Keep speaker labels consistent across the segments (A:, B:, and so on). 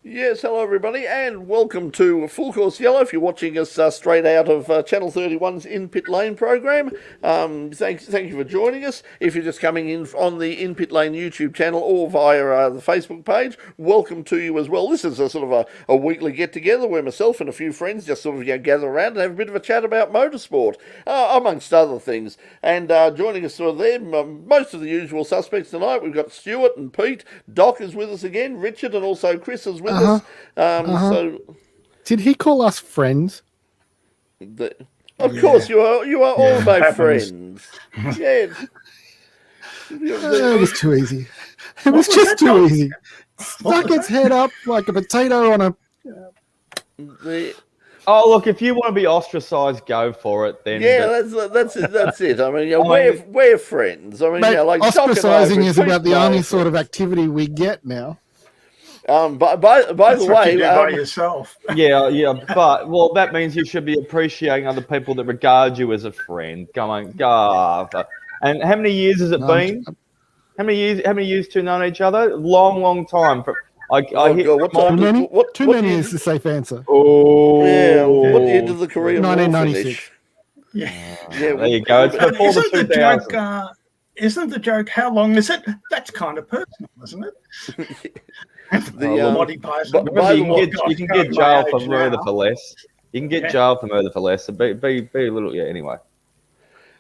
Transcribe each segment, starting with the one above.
A: Yes, hello everybody, and welcome to Full Course Yellow. If you're watching us straight out of Channel 31's In Pit Lane program, thank you for joining us. If you're just coming in on the In Pit Lane YouTube channel or via the Facebook page, welcome to you as well. This is a sort of a weekly get together where myself and a few friends just sort of gather around and have a bit of a chat about motorsport, amongst other things. And joining us sort of there, most of the usual suspects tonight. We've got Stuart and Pete. Doc is with us again, Richard, and also Chris is with us. So,
B: did he call us friends?
A: Of course, you are all my friends. Yeah,
B: it was too easy. It was just too easy. Stuck its head up like a potato on a.
C: Oh, look! If you want to be ostracized, go for it. Then
A: that's it. I mean, we're friends. I mean, like
B: ostracizing is about the only sort of activity we get now.
A: By the way,
D: by yourself.
C: Yeah, but that means you should be appreciating other people that regard you as a friend. Come on, God. And how many years has it been? How many years to know each other? Long time.
B: Too many is the safe answer.
C: Oh,
A: yeah. What year did the Korea War
B: 1996.
A: Yeah,
C: there you go. It's before the 2000.
D: Isn't the joke how long is it? That's kind of personal, isn't it?
C: You can get jail for murder for less. You can get jail for murder for less. So be a little anyway.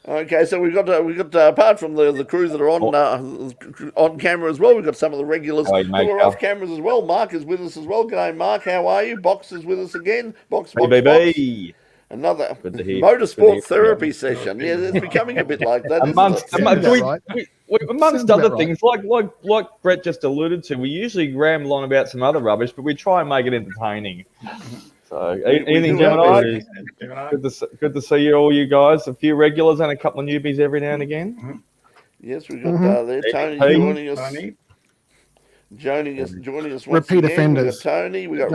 A: Okay, so we've got apart from the crew that are on camera as well, we've got some of the regulars who are off cameras as well. Mark is with us as well. G'day, Mark. How are you? Box is with us again. Box. Another motorsport therapy session. Yeah, it's becoming a bit like that.
C: Amongst other things, like Brett just alluded to, we usually ramble on about some other rubbish, but we try and make it entertaining. So, evening, Gemini. Good to see you, all you guys. A few regulars and a couple of newbies every now and again.
A: Yes, we've got there Tony joining us. Joining us once
B: repeat
A: again.
B: offenders.
A: We got Tony. We got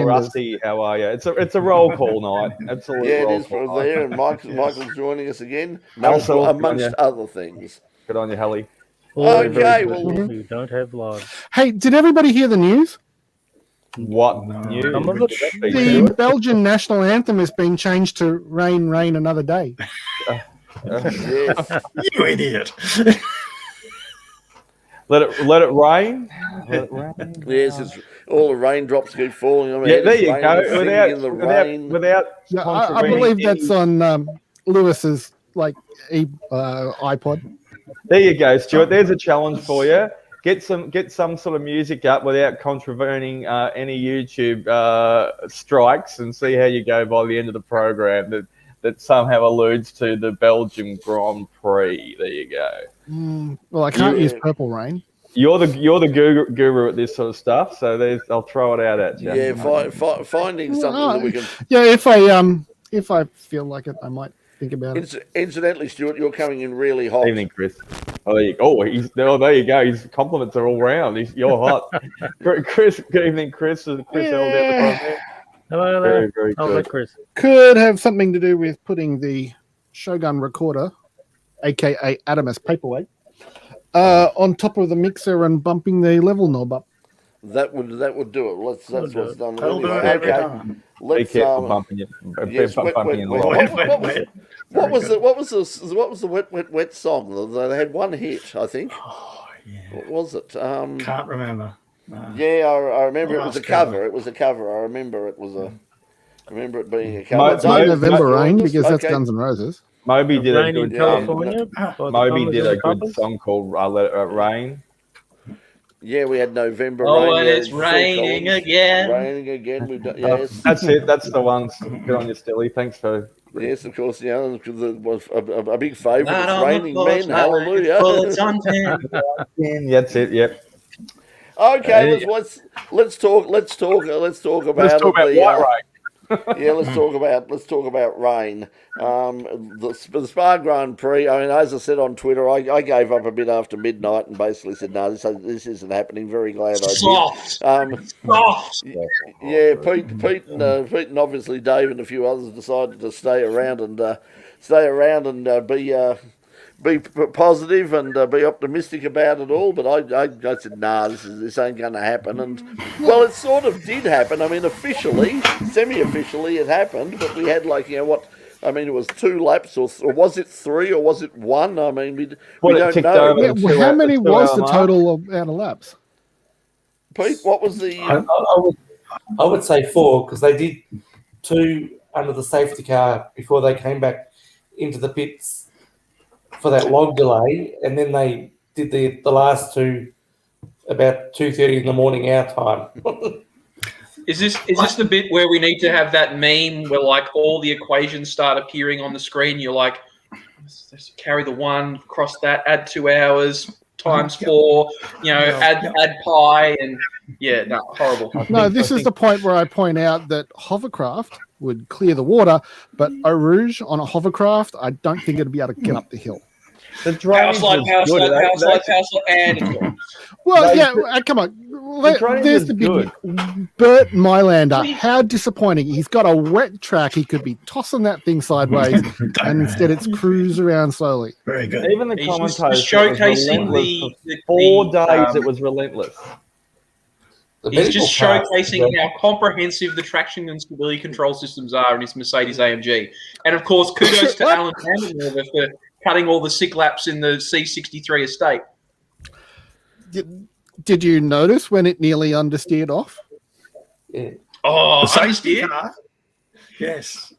C: Rusty. How are you? It's a roll call night. Absolutely.
A: Yeah, it is for there. And Michael's joining us again. Also, amongst other things.
C: Good on you, Helly.
A: Okay, well,
E: you don't have lives.
B: Hey, did everybody hear the news?
C: What news?
B: The Belgian national anthem has been changed to "Rain, Rain, Another Day."
A: Yes.
D: You idiot.
C: Let it rain.
A: Yes, it's all the raindrops keep falling. I mean,
C: yeah, there you go. Without
B: I believe that's on Lewis's iPod.
C: There you go, Stuart. There's a challenge for you. Get some sort of music up without contravening any YouTube strikes, and see how you go by the end of the program. That somehow alludes to the Belgian Grand Prix. There you go.
B: Well, I can't use Purple Rain.
C: You're the guru at this sort of stuff, so I'll throw it out at you.
A: Yeah, finding something that we can.
B: Yeah, if I feel like it, I might think about it.
A: Incidentally, Stuart, you're coming in really hot.
C: Evening, Chris. There you go. His compliments are all round. You're hot. Chris, good evening, Chris. Chris held out the front there.
E: Hello.
C: Very, very good.
E: Chris.
B: Could have something to do with putting the Shogun recorder, aka Adamus paperweight, on top of the mixer and bumping the level knob up.
A: That would do it. That's what's done.
D: That'll do it every time.
C: Be careful bumping it.
A: Yes,
C: bumping
A: what was the wet song? They had one hit, I think.
D: Oh, yeah.
A: What was it?
D: Can't remember. No.
A: Yeah, I remember it was a cover. It was a cover. I remember it was a. I remember it being a cover.
B: It's not November Rain because that's Guns N' Roses.
C: Moby did a good
E: Moby
C: did a good song called Rain.
A: Yeah, we had November Rain.
F: Oh, and it's raining again.
A: Raining again. We've done, yes.
C: That's it. That's the ones. Good on you, Stilly. Thanks for.
A: Yes, of course. Yeah, it was a big favourite. It's raining men. Hallelujah.
C: That's it. Yep.
A: Okay, let's talk about
C: White Rain.
A: Yeah, let's talk about rain. The Spa Grand Prix. I mean, as I said on Twitter, I gave up a bit after midnight and basically said, no, this isn't happening. Very glad I did.
F: Soft.
A: Yeah, Pete and obviously Dave and a few others decided to stay around and be positive and be optimistic about it all. But I said, nah, this ain't going to happen. And well, it sort of did happen. I mean, officially, semi-officially, it happened. But we had it was 2 laps, or was it 3, or was it 1? I mean, we don't know.
B: Yeah, well, how many was the total amount of laps?
A: Pete, what was the?
G: I would say 4, because they did 2 under the safety car before they came back into the pits for that log delay, and then they did the last 2 about 2:30 in the morning our time.
F: Is this the bit where we need to have that meme where like all the equations start appearing on the screen? You're like, let's carry the 1, cross that, add 2 hours times 4, add pi, and horrible.
B: No, this is the point where I point out that hovercraft would clear the water, but Eau Rouge on a hovercraft, I don't think it'd be able to get up the hill.
C: The
F: Power slide, and it's gone.
B: Well, come on. There's the big Bert Mylander. How disappointing. He's got a wet track. He could be tossing that thing sideways, and instead it's cruise around slowly.
D: Very good.
C: Even the commentators
F: showcasing
C: the 4 days it was relentless.
F: He's just showcasing how comprehensive the traction and stability control systems are in his Mercedes AMG. And, of course, kudos to Alan Vandenberg for cutting all the sick laps in the C63 estate.
B: Did you notice when it nearly understeered off?
G: Yeah.
F: Oh,
D: Safety car. Yes.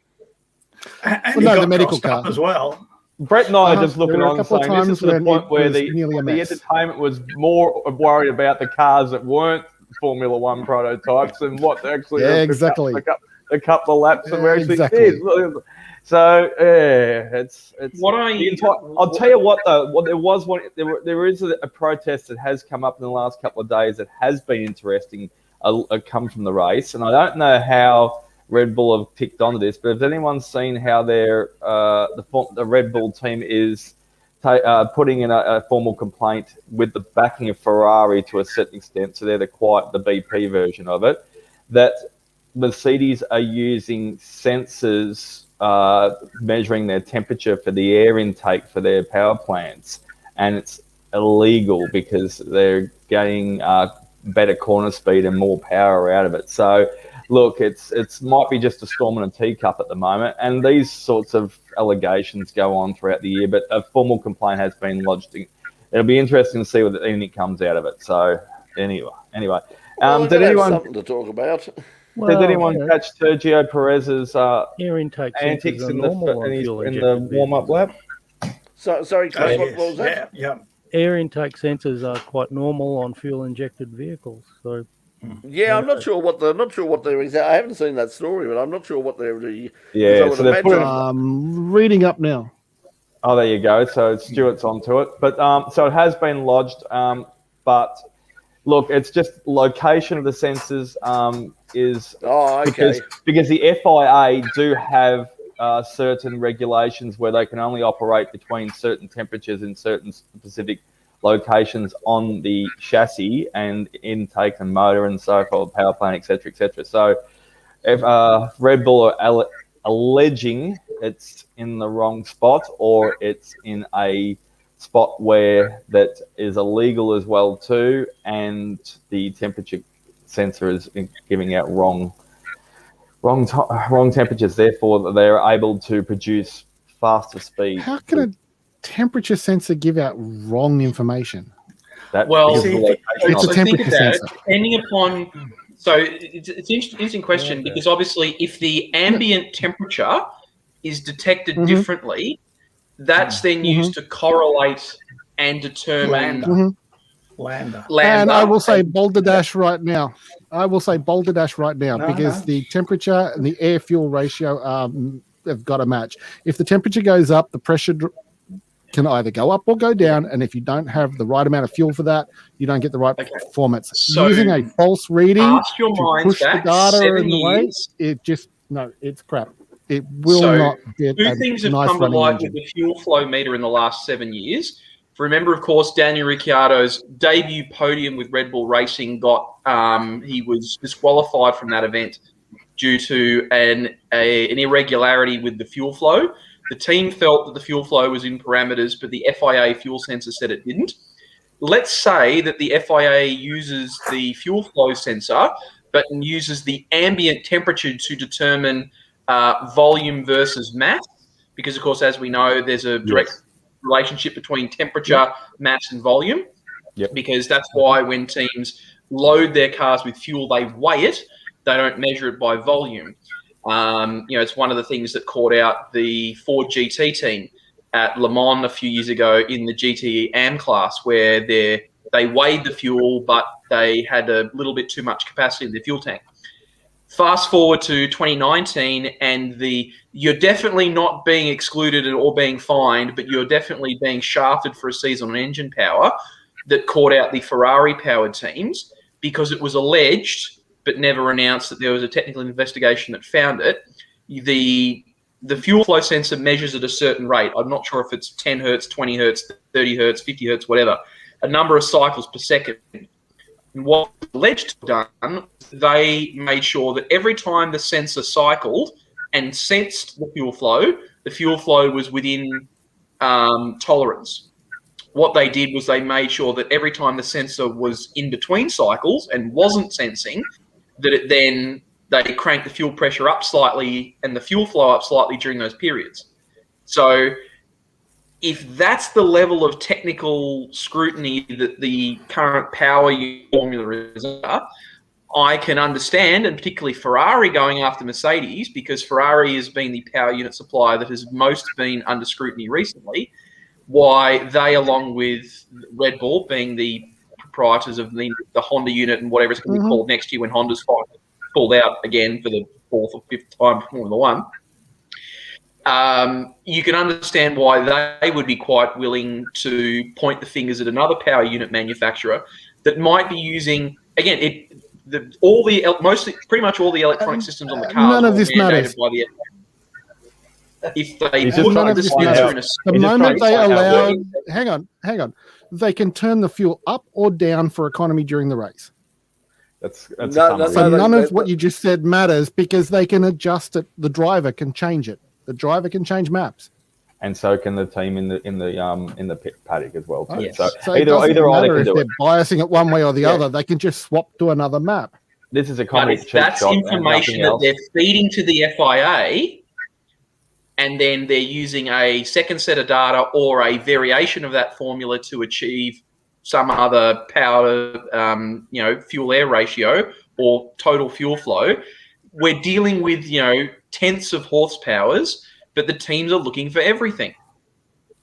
D: And
B: Well, no, the medical car
D: as well.
C: Brett and I are just
B: There
C: looking
B: were a
C: on
B: couple of
C: saying this is
B: times
C: the point
B: when it
C: where
B: was nearly a
C: the
B: mess.
C: entertainment was more worried about the cars that weren't Formula One prototypes and what actually
B: exactly.
C: a couple of laps and where actually
B: Exactly.
C: is. So it's
F: What
C: I'll tell you what though, there is a protest that has come up in the last couple of days that has been interesting. Come from the race, and I don't know how Red Bull have ticked onto this, but has anyone seen how their the Red Bull team is putting in a formal complaint with the backing of Ferrari to a certain extent? So they're the BP version of it, that Mercedes are using sensors measuring their temperature for the air intake for their power plants, and it's illegal because they're getting better corner speed and more power out of it. So look, it's might be just a storm in a teacup at the moment, and these sorts of allegations go on throughout the year, but a formal complaint has been lodged. It'll be interesting to see what anything comes out of it. So anyway,
A: did anyone have something to talk about?
C: Did anyone catch Sergio Perez's
E: air intake
C: antics in
E: the
C: warm-up lap?
A: Sorry, Chris, what was that?
D: Yeah.
E: Air intake sensors are quite normal on fuel-injected vehicles. So
A: yeah, I'm not sure what they're exactly. I haven't seen that story, but I'm not sure what they're.
C: Yeah, so they're putting,
B: reading up now.
C: Oh, there you go. So Stuart's onto it, but so it has been lodged. But look, it's just location of the sensors is because the FIA do have certain regulations where they can only operate between certain temperatures in certain specific locations on the chassis and intake and motor and so forth, power plant, etc., etc. So if Red Bull are alleging it's in the wrong spot or it's in a spot where that is illegal as well too, and the temperature sensor is giving out wrong temperatures, therefore they're able to produce faster speed.
B: How can a temperature sensor give out wrong information?
F: It's
B: a temperature sensor.
F: Depending upon, so it's an interesting question because obviously if the ambient temperature is detected differently, that's then used to correlate and determine
D: Lambda.
B: And I will say balderdash right now. Because the temperature and the air fuel ratio have got to match. If the temperature goes up, the pressure can either go up or go down, and if you don't have the right amount of fuel for that, you don't get the right performance. So using a false reading to push the data in the way, it's crap. It will not get
F: two things have come to light with the fuel flow meter in the last 7 years. Remember, of course, Daniel Ricciardo's debut podium with Red Bull Racing he was disqualified from that event due to an irregularity with the fuel flow. The team felt that the fuel flow was in parameters, but the FIA fuel sensor said it didn't. Let's say that the FIA uses the fuel flow sensor, but uses the ambient temperature to determine volume versus mass, because, of course, as we know, there's a direct relationship between temperature, mass, and volume.
C: Yep.
F: Because that's why when teams load their cars with fuel, they weigh it. They don't measure it by volume. It's one of the things that caught out the Ford GT team at Le Mans a few years ago in the GTE AM class, where they weighed the fuel, but they had a little bit too much capacity in the fuel tank. Fast forward to 2019, and you're definitely not being excluded or being fined, but you're definitely being shafted for a season on engine power that caught out the Ferrari-powered teams, because it was alleged but never announced that there was a technical investigation that found it. The fuel flow sensor measures at a certain rate. I'm not sure if it's 10 hertz, 20 hertz, 30 hertz, 50 hertz, whatever, a number of cycles per second. And what alleged to have done, they made sure that every time the sensor cycled and sensed the fuel flow was within tolerance. What they did was they made sure that every time the sensor was in between cycles and wasn't sensing, that they cranked the fuel pressure up slightly and the fuel flow up slightly during those periods. So if that's the level of technical scrutiny that the current power formula is under, I can understand, and particularly Ferrari going after Mercedes, because Ferrari has been the power unit supplier that has most been under scrutiny recently, why they, along with Red Bull, being the proprietors of the Honda unit and whatever it's going to be called next year when Honda's pulled out again for the fourth or fifth time for Formula One, you can understand why they would be quite willing to point the fingers at another power unit manufacturer that might be using, again, pretty much all the electronic systems on the car.
B: None of this matters.
F: By the if they
B: The moment they allow, hang on, they can turn the fuel up or down for economy during the race. None of what you just said matters, because they can adjust it. The driver can change it. The driver can change maps,
C: and so can the team in the pit paddock as well too.
F: Yes.
C: So
B: it doesn't
C: either
B: matter
C: they
B: if
C: can do
B: they're
C: it.
B: biasing it one way or the other. They can just swap to another map.
C: This is a
F: But
C: comedy
F: if
C: cheap
F: that's
C: shot and
F: information
C: nothing
F: that
C: else.
F: they're feeding to the FIA, and then they're using a second set of data or a variation of that formula to achieve some other power, fuel-air ratio or total fuel flow. We're dealing with, tenths of horsepowers, but the teams are looking for everything.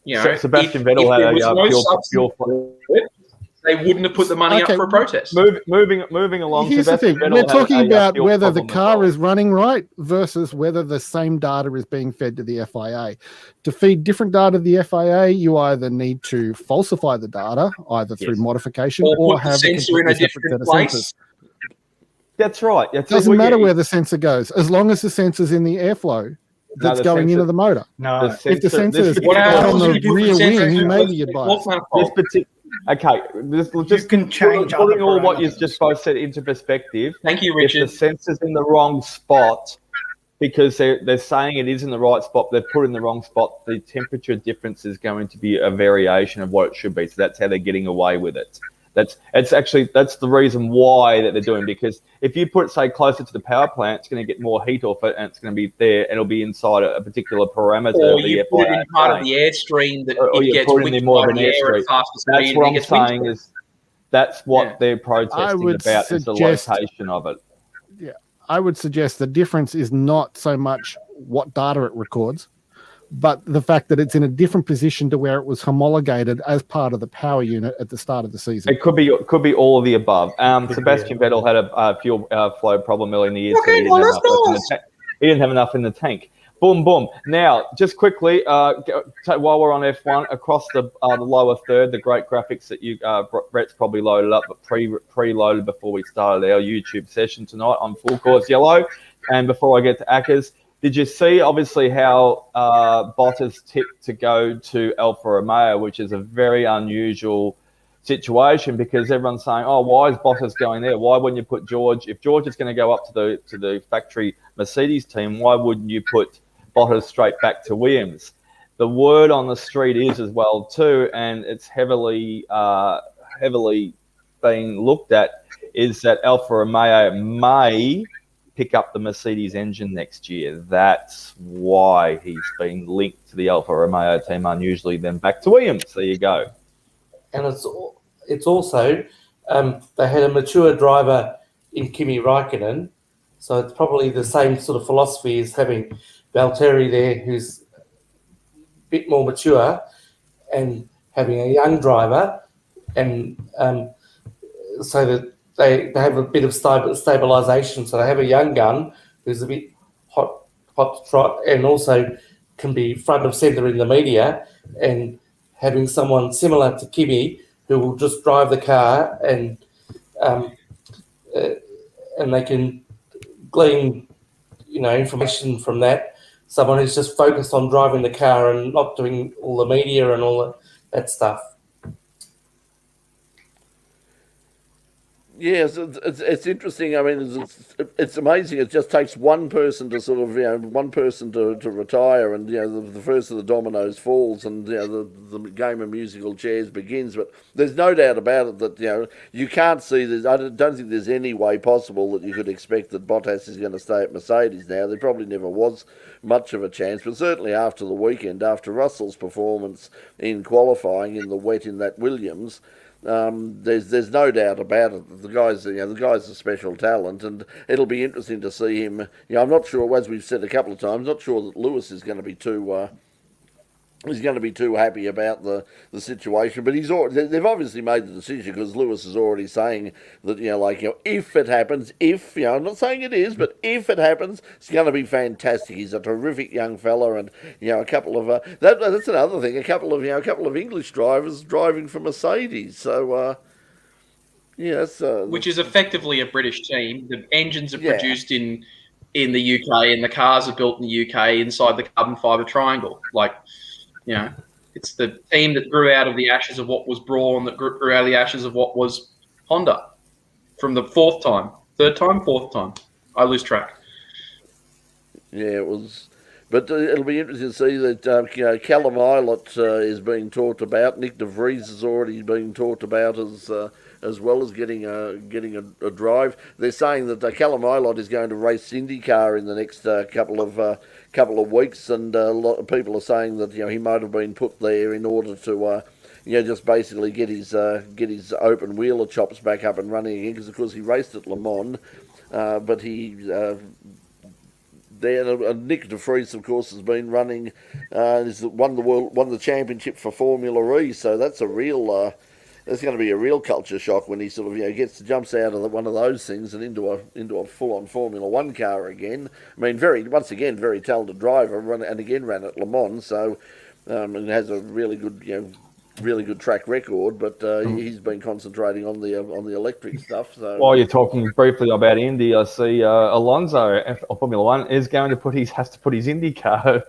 C: Sebastian Vettel had a fuel flow.
F: They wouldn't have put the money up for a protest.
C: Moving along.
B: Here's the
C: Sebastian
B: thing:
C: Vettel
B: we're
C: had
B: talking
C: a
B: about
C: fuel
B: whether the
C: problem as
B: car
C: well.
B: is running right versus whether the same data is being fed to the FIA. To feed different data to the FIA, you either need to falsify the data, either through modification
F: Or put the
B: have a
F: sensor in a
B: completely separate
F: different
B: set of
F: place.
B: sensors.
C: That's right.
B: It doesn't matter where the sensor goes, as long as the sensor's in the airflow that's going into the motor.
D: No.
B: If the sensor is
F: What
B: out
F: else
B: on
F: do you
B: the
F: do with
B: rear
F: sensors?
B: wing, maybe you'd buy it.
C: Okay, just
D: can change
C: putting
D: other
C: all what you
D: parameters.
C: just both said into perspective.
F: Thank you,
C: If
F: Richard.
C: the sensor's in the wrong spot, because they're saying it is in the right spot, they've put it in the wrong spot, the temperature difference is going to be a variation of what it should be. So that's how they're getting away with it. That's the reason why that they're doing, because if you put it, say, closer to the power plant, it's going to get more heat off it, and it's going to be there, and it'll be inside a particular parameter.
F: Or
C: of the
F: you put it
C: FIA
F: in part of
C: saying.
F: the airstream that
C: Or
F: it
C: you
F: gets
C: put it in
F: whipped
C: more
F: by
C: of an
F: the air at
C: airstream.
F: faster
C: That's
F: speed
C: what
F: and it
C: I'm
F: gets
C: saying
F: windscreen.
C: is that's what they're protesting
B: would
C: about, is the
B: suggest-
C: location of it.
B: I would suggest the difference is not so much what data it records, but the fact that it's in a different position to where it was homologated as part of the power unit at the start of the season.
C: It could be all of the above. Sebastian Vettel had a fuel flow problem early in the year, so he didn't have enough in the tank. Boom, boom. Now, just quickly, while we're on F1, across the lower third, the great graphics that Brett's probably loaded up, but pre-loaded before we started our YouTube session tonight on Full Course Yellow. And before I get to Ackers, did you see, obviously, how Bottas tipped to go to Alfa Romeo, which is a very unusual situation, because everyone's saying, oh, why is Bottas going there? Why wouldn't you put George? If George is going to go up to the factory Mercedes team, why wouldn't you put Bottas straight back to Williams? the word on the street is as well too, and it's heavily being looked at, is that Alfa Romeo may pick up the Mercedes engine next year. That's why he's been linked to the Alfa Romeo team unusually, then back to Williams. There you go.
G: And it's also they had a mature driver in Kimi Raikkonen, so it's probably the same sort of philosophy as having Valtteri there, who's a bit more mature, and having a young driver, and so that they have a bit of stabilisation. So they have a young gun who's a bit hot to trot, and also can be front of centre in the media, and having someone similar to Kimi who will just drive the car, and they can glean, information from that. Someone who's just focused on driving the car and not doing all the media and all that stuff.
A: Yes, it's interesting. I mean, it's amazing. It just takes one person to sort of, to retire, and the first of the dominoes falls, and the game of musical chairs begins. But there's no doubt about it that you can't see this. I don't think there's any way possible that you could expect that Bottas is going to stay at Mercedes now. There probably never was much of a chance, but certainly after the weekend, after Russell's performance in qualifying in the wet in that Williams. There's no doubt about it. The guy's a special talent, and it'll be interesting to see him. I'm not sure, as we've said a couple of times, not sure that Lewis is going to be too happy about the situation. But they've obviously made the decision, because Lewis is already saying that if it happens, I'm not saying it is, but if it happens, it's going to be fantastic. He's a terrific young fella, and a couple of that's another thing. A couple of English drivers driving for Mercedes. So
F: which is effectively a British team. The engines are produced in the UK, and the cars are built in the UK inside the carbon fibre triangle. It's the team that grew out of the ashes of what was Brawn, that grew out of the ashes of what was Honda. From the fourth time. I lose track.
A: Yeah, it was. But it'll be interesting to see that Callum Ilott is being talked about. Nick de Vries is already being talked about as well as getting a drive. They're saying that Callum Ilott is going to race IndyCar in the next couple of weeks, and a lot of people are saying that he might have been put there in order to just basically get his open wheeler chops back up and running again, because of course he raced at Le Mans, but he. Nick de Vries, of course, has been running. Won the championship for Formula E. So that's a real. It's going to be a real culture shock when he sort of jumps out of one of those things and into a full-on Formula One car again. I mean, very talented driver, and again ran at Le Mans. So and has a really good track record, but he's been concentrating on the electric stuff. So
C: while you're talking briefly about Indy, I see Alonso of Formula One has to put his IndyCar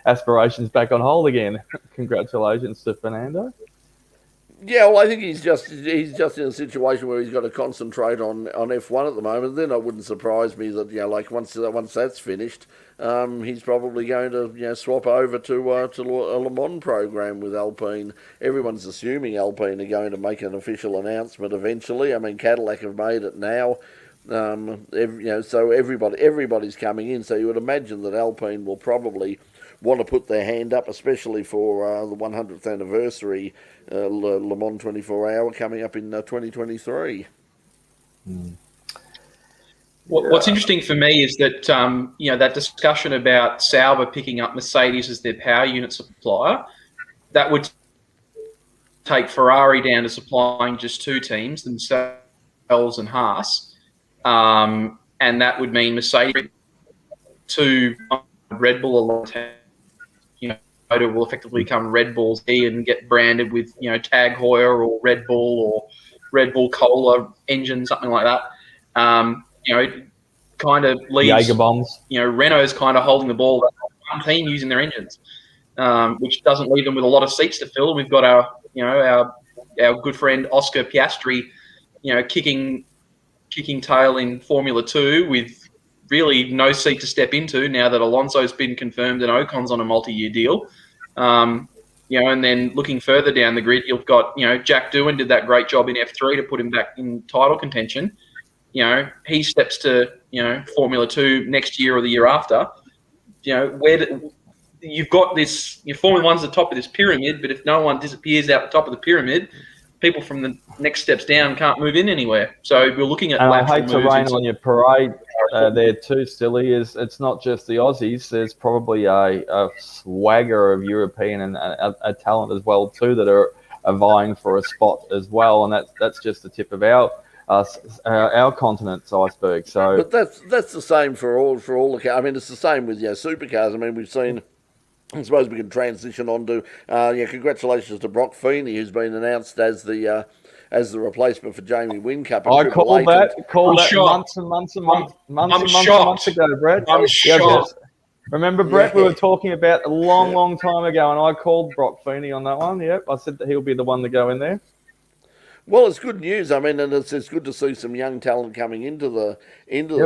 C: aspirations back on hold again. Congratulations to Fernando.
A: Yeah, well, I think he's just in a situation where he's got to concentrate on F1 at the moment. Then it wouldn't surprise me that once that's finished, he's probably going to swap over to a Le Mans program with Alpine. Everyone's assuming Alpine are going to make an official announcement eventually. I mean, Cadillac have made it now. So everybody's coming in. So you would imagine that Alpine will probably want to put their hand up, especially for the 100th anniversary Le Mans 24-hour coming up in 2023.
F: What's interesting for me is that that discussion about Sauber picking up Mercedes as their power unit supplier, that would take Ferrari down to supplying just two teams, themselves and Haas, and that would mean Mercedes to Red Bull along. Motor will effectively become Red Bull's and get branded with Tag Heuer or Red Bull Cola engine, something like that. Kind of leaves
C: Jaeger bombs.
F: Renault's kind of holding the ball, one team using their engines, which doesn't leave them with a lot of seats to fill. We've got our good friend Oscar Piastri, kicking tail in Formula 2 with really no seat to step into now that Alonso's been confirmed and Ocon's on a multi-year deal. And then looking further down the grid, you've got, Jack Doohan did that great job in F3 to put him back in title contention. He steps to, Formula 2 next year or the year after. You've got this, Formula 1's the top of this pyramid, but if no one disappears out the top of the pyramid, people from the next steps down can't move in anywhere. So we're looking at.
C: And I hate to rain on your parade there too, Stilly. It's not just the Aussies. There's probably a swagger of European and a talent as well too that are vying for a spot as well, and that's just the tip of our continent's iceberg. So,
A: but that's the same for all the cars. I mean, it's the same with supercars. I mean, we've seen. I suppose we can transition on to congratulations to Brock Feeney, who's been announced as the replacement for Jamie Whincup.
C: I called that months and months ago, Brett.
F: I'm shocked.
C: Remember, Brett, we were talking about a long time ago, and I called Brock Feeney on that one. Yep, I said that he'll be the one to go in there.
A: Well, it's good news. I mean, and it's good to see some young talent coming into the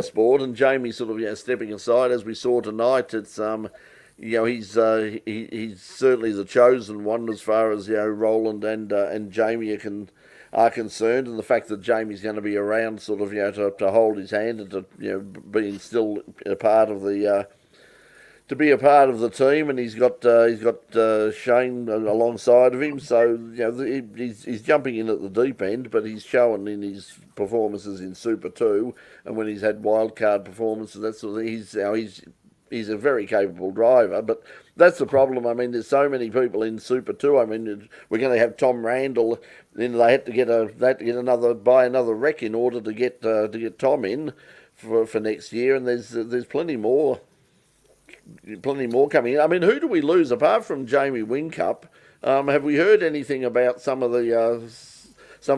A: sport, and Jamie sort of stepping aside as we saw tonight. It's he's certainly the chosen one as far as Roland and Jamie are concerned, and the fact that Jamie's going to be around, sort of to hold his hand and to being still a part of the to be a part of the team, and he's got Shane alongside of him, so he's jumping in at the deep end, but he's shown in his performances in Super 2 and when he's had wildcard performances, that sort of he's a very capable driver, but that's the problem. I mean, there's so many people in Super 2. I mean, we're going to have Tom Randall. Then they had to buy another wreck in order to get Tom in for next year, and there's plenty more coming in. I mean, who do we lose apart from Jamie Whincup? Have we heard anything about some of the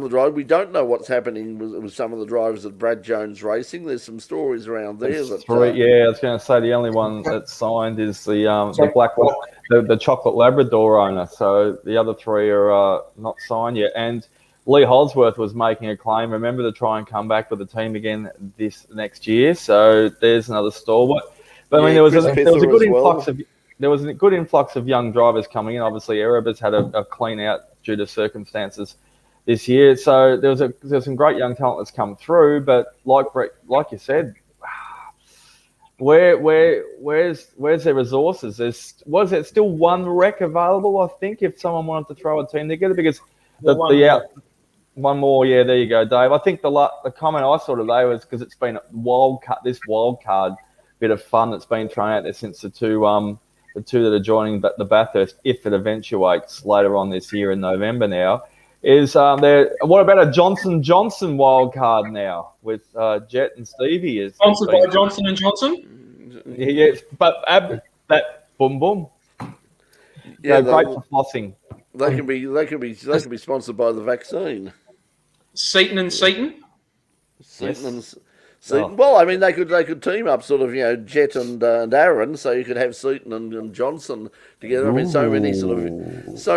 A: drivers? We don't know what's happening with some of the drivers at Brad Jones Racing. There's some stories around there.
C: I was going to say the only one that's signed is the black one, the chocolate Labrador owner. So the other three are not signed yet. And Lee Holdsworth was making a claim, remember, to try and come back with the team again this next year. So there's another stalwart. But I mean, there was a good influx of young drivers coming in. Obviously, Erebus had a clean out due to circumstances this year, so there's some great young talent that's come through. But like you said, where's their resources? Was there still one wreck available? I think if someone wanted to throw a team together, because one more. Yeah, there you go, Dave. I think the comment I saw today was because it's been this wild card bit of fun that's been thrown out there since the two that are joining the Bathurst, if it eventuates later on this year in November now, is there. What about a Johnson wild card now with Jet and Stevie?
F: Sponsored by Johnson and Johnson.
C: Yeah, but that boom boom. Yeah, great for flossing.
A: They can be sponsored by the vaccine.
F: Seaton and Seaton.
A: Seaton. Well, I mean, they could team up, sort of, Jet and Aaron, so you could have Seaton and Johnson together. I mean, so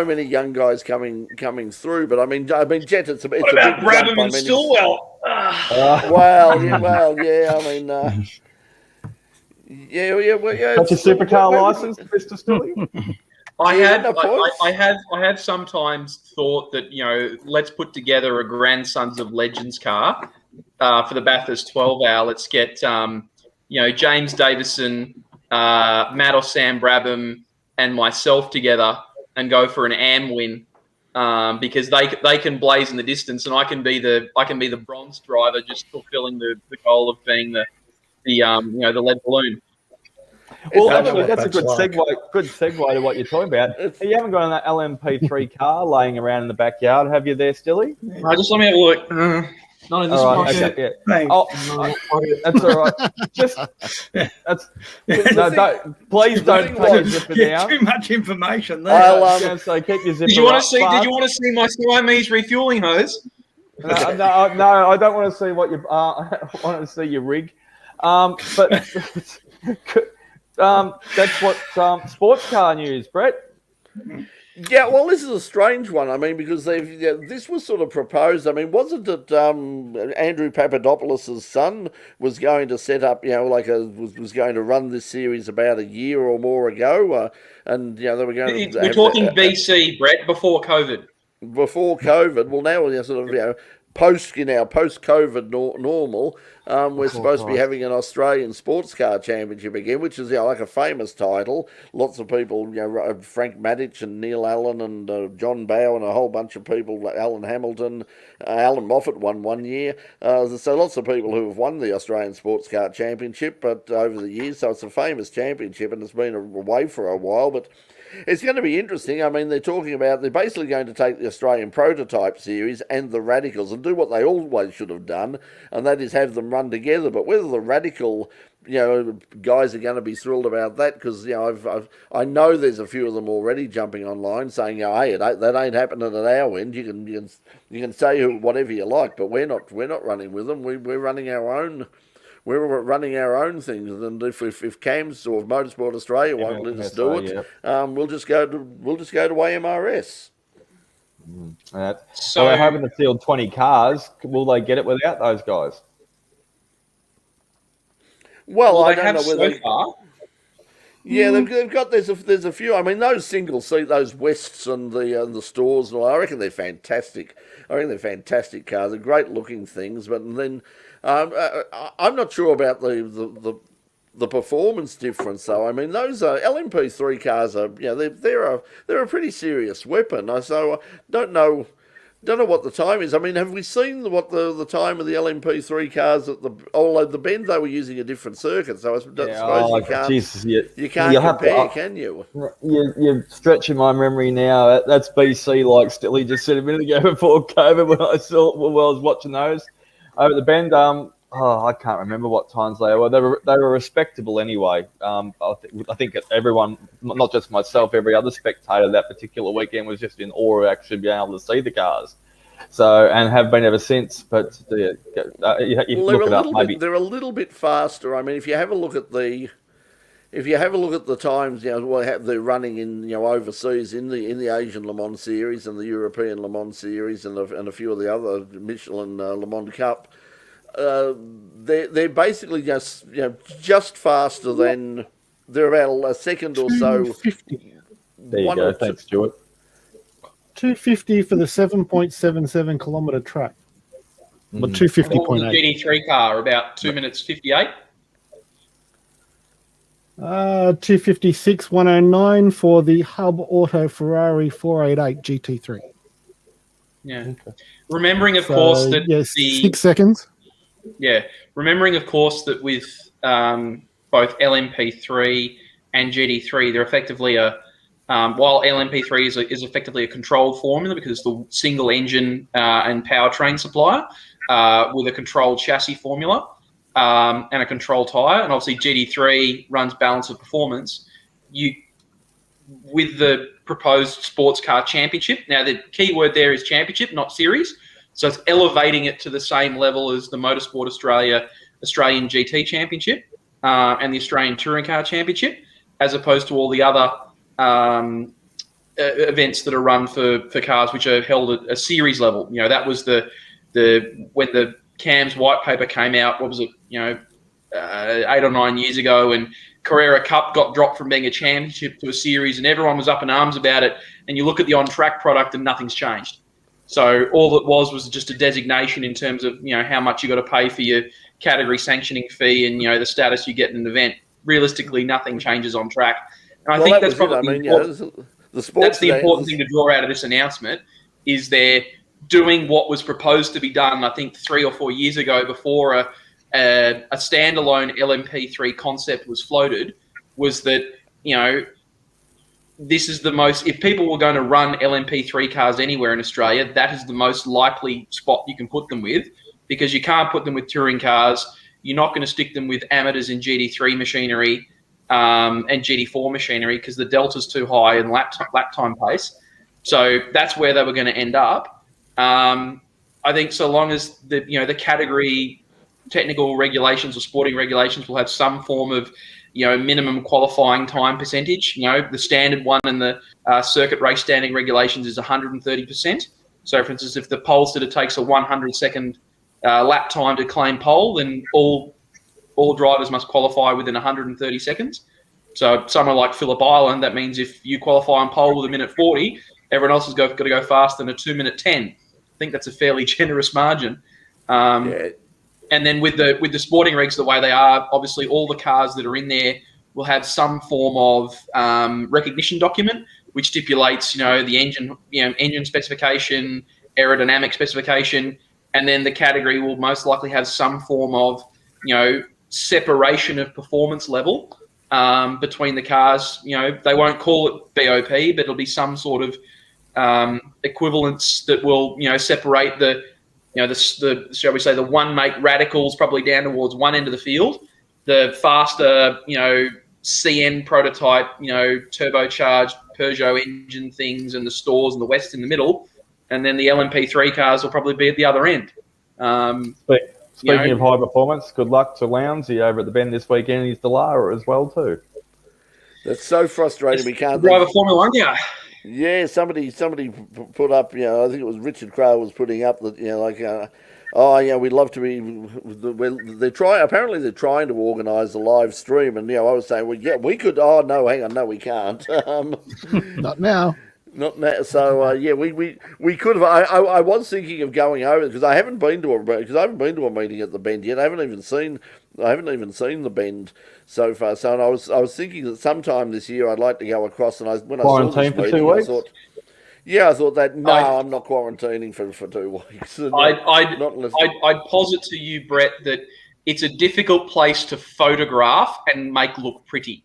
A: many young guys coming through. But I mean, Jet. It's
F: what about Brabham and Stillwell?
A: Yeah. I mean, yeah.
C: That's a supercar license, Mr. Stilly.
F: I have sometimes thought that let's put together a Grandsons of Legends car. For the Bathurst 12 hour, let's get James Davison, Matt or Sam Brabham, and myself together and go for an AM win, because they can blaze in the distance, and I can be the bronze driver, just fulfilling the goal of being the lead balloon.
C: Well, actually, that's a good segue to what you're talking about. You haven't got that LMP3 car laying around in the backyard, have you there, Stilly?
F: Just let me have a look. Not in this market.
C: Okay, yeah. That's all right. Please don't take your zipper down.
D: Too much information there.
C: I was going to say, keep your zipper.
F: Did you want to see my Siamese refueling hose?
C: No, I don't want to see what you. I want to see your rig. But that's what sports car news, Brett.
A: Yeah, well, this is a strange one. I mean, because this was sort of proposed. I mean, wasn't it Andrew Papadopoulos' son was going to set up, was going to run this series about a year or more ago, and they were going to.
F: We're talking BC, Brett, before COVID.
A: Before COVID. Well, now we're sort of post-COVID normal. We're supposed to be having an Australian Sports Car Championship again, which is like a famous title. Lots of people, Frank Maddich and Neil Allen and John Bowe and a whole bunch of people, Alan Hamilton, Alan Moffat won one year. So lots of people who have won the Australian Sports Car Championship, but over the years, so it's a famous championship and it's been away for a while, but it's going to be interesting. I mean, they're basically going to take the Australian Prototype Series and the Radicals and do what they always should have done, and that is have them run together. But whether the Radical, guys are going to be thrilled about that, because I know there's a few of them already jumping online saying, hey, that ain't happening at our end. You can say whatever you like, but we're not running with them. We're running our own. We're running our own things, and if CAMS or Motorsport Australia won't let us do it, we'll just go to AMRS.
C: So they're hoping to field 20 cars. Will they get it without those guys?
A: Well, I don't know
F: whether so far.
A: Yeah, they've got there's a few. I mean, those single seat, those Wests and the Stores, and all, I reckon they're fantastic. I reckon they're fantastic cars. They're great looking things, but then. I'm not sure about the performance difference, though. I mean, those LMP3 cars are, they're a pretty serious weapon. So I don't know what the time is. I mean, have we seen what the time of the LMP3 cars although the Bend they were using a different circuit, so I suppose you can't compare, can you?
C: You're stretching my memory now. That's BC, like Stilly just said a minute ago before COVID when I was watching those. Over the Bend, I can't remember what times they were. They were respectable anyway. I think everyone, not just myself, every other spectator that particular weekend was just in awe of actually being able to see the cars. So, and have been ever since. But you look it up, maybe
A: they're a little bit faster. I mean, if you have a look at the times, they're running in overseas in the Asian Le Mans Series and the European Le Mans Series and a few of the other Michelin Le Mans Cup, they're basically just faster than they're about a second or so.
B: 250.
C: There you go. Thanks, Stuart.
B: 250 for the 7.77 kilometre track. But 250.8.
F: GT3 car about 2 minutes 58.
B: 256 109 for the Hub Auto Ferrari 488 GT3.
F: Yeah. Okay. Remembering, of course, that
B: 6 seconds.
F: Yeah. Remembering, of course, that with both LMP3 and GT3, they're effectively while LMP3 is effectively a controlled formula because it's the single engine and powertrain supplier with a controlled chassis formula. And a control tyre, and obviously GT3 runs balance of performance. With the proposed sports car championship, now the key word there is championship, not series. So it's elevating it to the same level as the Motorsport Australia Australian GT Championship and the Australian Touring Car Championship, as opposed to all the other events that are run for cars which are held at a series level. That was when the CAMS white paper came out, 8 or 9 years ago, and Carrera Cup got dropped from being a championship to a series, and everyone was up in arms about it. And you look at the on-track product, and nothing's changed. So all it was just a designation in terms of how much you got to pay for your category sanctioning fee and the status you get in an event. Realistically, nothing changes on track. And I think that's probably that's the important thing to draw out of this announcement is they're doing what was proposed to be done, I think 3 or 4 years ago before a standalone LMP3 concept was floated, was that, this is the most, if people were going to run LMP3 cars anywhere in Australia, that is the most likely spot you can put them with, because you can't put them with touring cars. You're not going to stick them with amateurs in GT3 machinery and GT4 machinery because the delta's too high in lap time pace. So that's where they were going to end up. I think so long as the category technical regulations or sporting regulations will have some form of minimum qualifying time percentage. The standard one in the circuit race standing regulations is 130%. So, for instance, if the pole sitter takes a 100-second lap time to claim pole, then all drivers must qualify within 130 seconds. So, somewhere like Phillip Island, that means if you qualify on pole with 1:40, everyone else has got to go faster than a 2:10. I think that's a fairly generous margin. And then with the sporting regs the way they are, obviously all the cars that are in there will have some form of recognition document which stipulates, the engine specification, aerodynamic specification, and then the category will most likely have some form of, separation of performance level between the cars. They won't call it BOP, but it'll be some sort of equivalence that will, separate the shall we say, the one-make radicals probably down towards one end of the field, the faster, CN prototype, turbocharged Peugeot engine things and the stores and the West in the middle, and then the LMP3 cars will probably be at the other end.
C: Speaking of high performance, good luck to Lownsy over at the Bend this weekend. He's Delara as well too.
A: That's so frustrating. We can't
F: drive a Formula One guy.
A: Yeah, somebody put up, I think it was Richard Crowe was putting up that, we'd love to be, apparently they're trying to organise a live stream, and, I was saying, well, yeah, we could, no, hang on, no, we can't.
B: Not now.
A: Not now. So, we could have, I was thinking of going over, because I haven't been to a meeting at the Bend yet. I haven't even seen the Bend so far. So, and I was thinking that sometime this year I'd like to go across. And when
C: quarantine
A: I saw this
C: for
A: meeting,
C: 2 weeks.
A: I thought that I'm not quarantining for 2 weeks.
F: I'd posit to you, Brett, that it's a difficult place to photograph and make look pretty.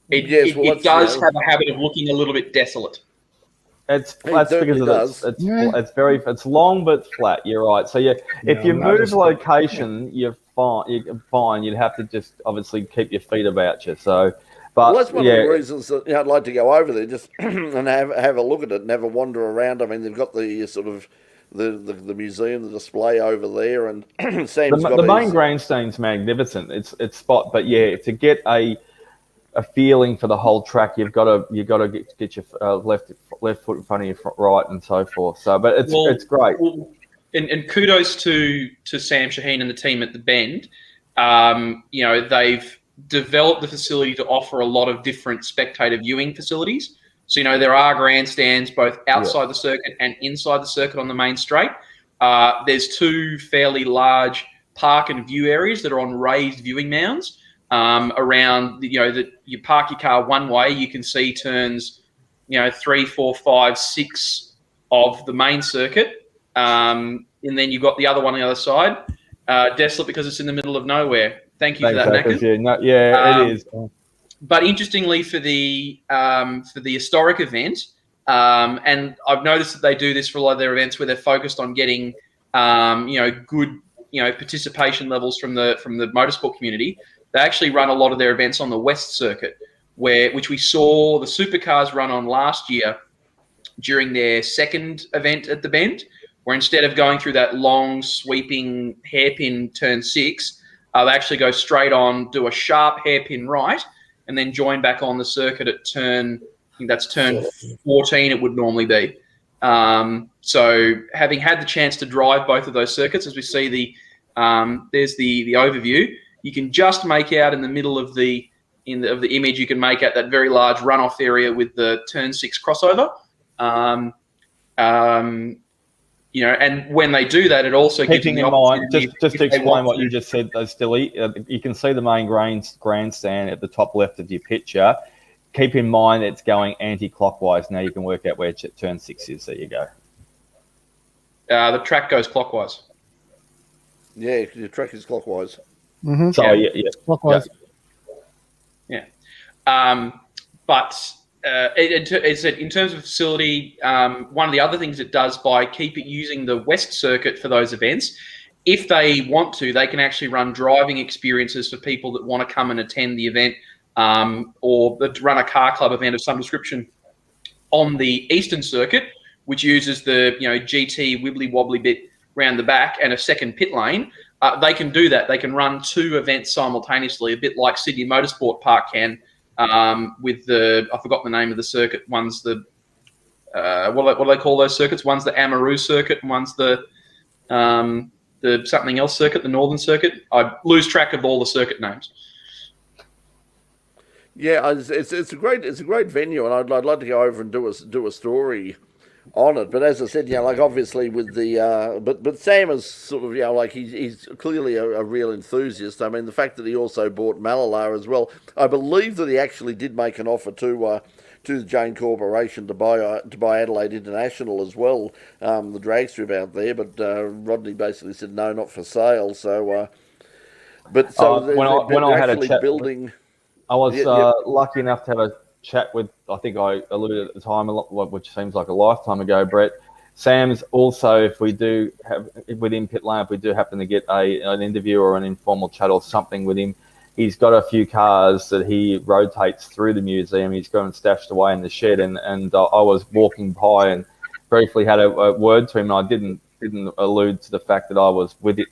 F: It does have a habit of looking a little bit desolate.
C: That's because it's long but flat. You're right. So if you move location, you're fine. You'd have to just obviously keep your feet about you. So, but
A: that's one of the reasons that I'd like to go over there, just and have a look at it and have a wander around. I mean, they've got the sort of the museum, the display over there, and Sam's got
C: the main grandstand's magnificent. It's spot, but to get a feeling for the whole track, you've got to get your left foot in front of your right and so forth. So, but it's great.
F: Well, and kudos to Sam Shaheen and the team at the Bend. They've developed the facility to offer a lot of different spectator viewing facilities. So, there are grandstands both outside the circuit and inside the circuit on the main straight. There's two fairly large park and view areas that are on raised viewing mounds. Around, you park your car one way, you can see turns, 3, 4, 5, 6 of the main circuit. And then you've got the other one on the other side, desolate because it's in the middle of nowhere. Thank you for that, Knackers.
C: It is.
F: But interestingly, for the historic event, and I've noticed that they do this for a lot of their events where they're focused on getting, good, participation levels from the motorsport community. They actually run a lot of their events on the West Circuit, which we saw the supercars run on last year during their second event at the Bend, where instead of going through that long, sweeping hairpin turn 6, they actually go straight on, do a sharp hairpin right, and then join back on the circuit at turn 14 it would normally be. So having had the chance to drive both of those circuits, as we see there's the overview, you can just make out in the middle of the image, you can make out that very large runoff area with the turn 6 crossover. And when they do that, it also gives them the opportunity.
C: Just to explain what you just said, though, Stilly, you can see the main grandstand at the top left of your picture. Keep in mind it's going anti-clockwise. Now you can work out where turn 6 is. There you go.
F: The track goes clockwise.
A: Yeah, the track is clockwise.
B: Mm-hmm.
C: So
B: clockwise.
F: Yeah. But in terms of facility, one of the other things it does by using the West Circuit for those events, if they want to, they can actually run driving experiences for people that want to come and attend the event, or run a car club event of some description on the Eastern Circuit, which uses the GT wibbly wobbly bit round the back and a second pit lane. they can do that. They can run 2 events simultaneously, a bit like Sydney Motorsport Park can, with I forgot the name of the circuit. One's the what do they call those circuits? One's the Amaru circuit, and one's the something else circuit, the Northern Circuit. I lose track of all the circuit names.
A: Yeah, it's a great venue, and I'd like to go over and do a story on it. But as I said, like obviously with the but Sam is sort of like he's clearly a real enthusiast. I mean, the fact that he also bought Malala as well. I believe that he actually did make an offer to the Jane Corporation to buy Adelaide International as well, the drag strip out there. But Rodney basically said no, not for sale. So, but so
C: when I had a chat
A: building.
C: I was lucky enough to have a chat with, I think I alluded at the time, a lot, which seems like a lifetime ago, Brett. Sam's also, if we do have, within Pit Lane, if we do happen to get an interview or an informal chat or something with him, he's got a few cars that he rotates through the museum. He's got them stashed away in the shed, and I was walking by and briefly had a word to him, and I didn't allude to the fact that I was with it,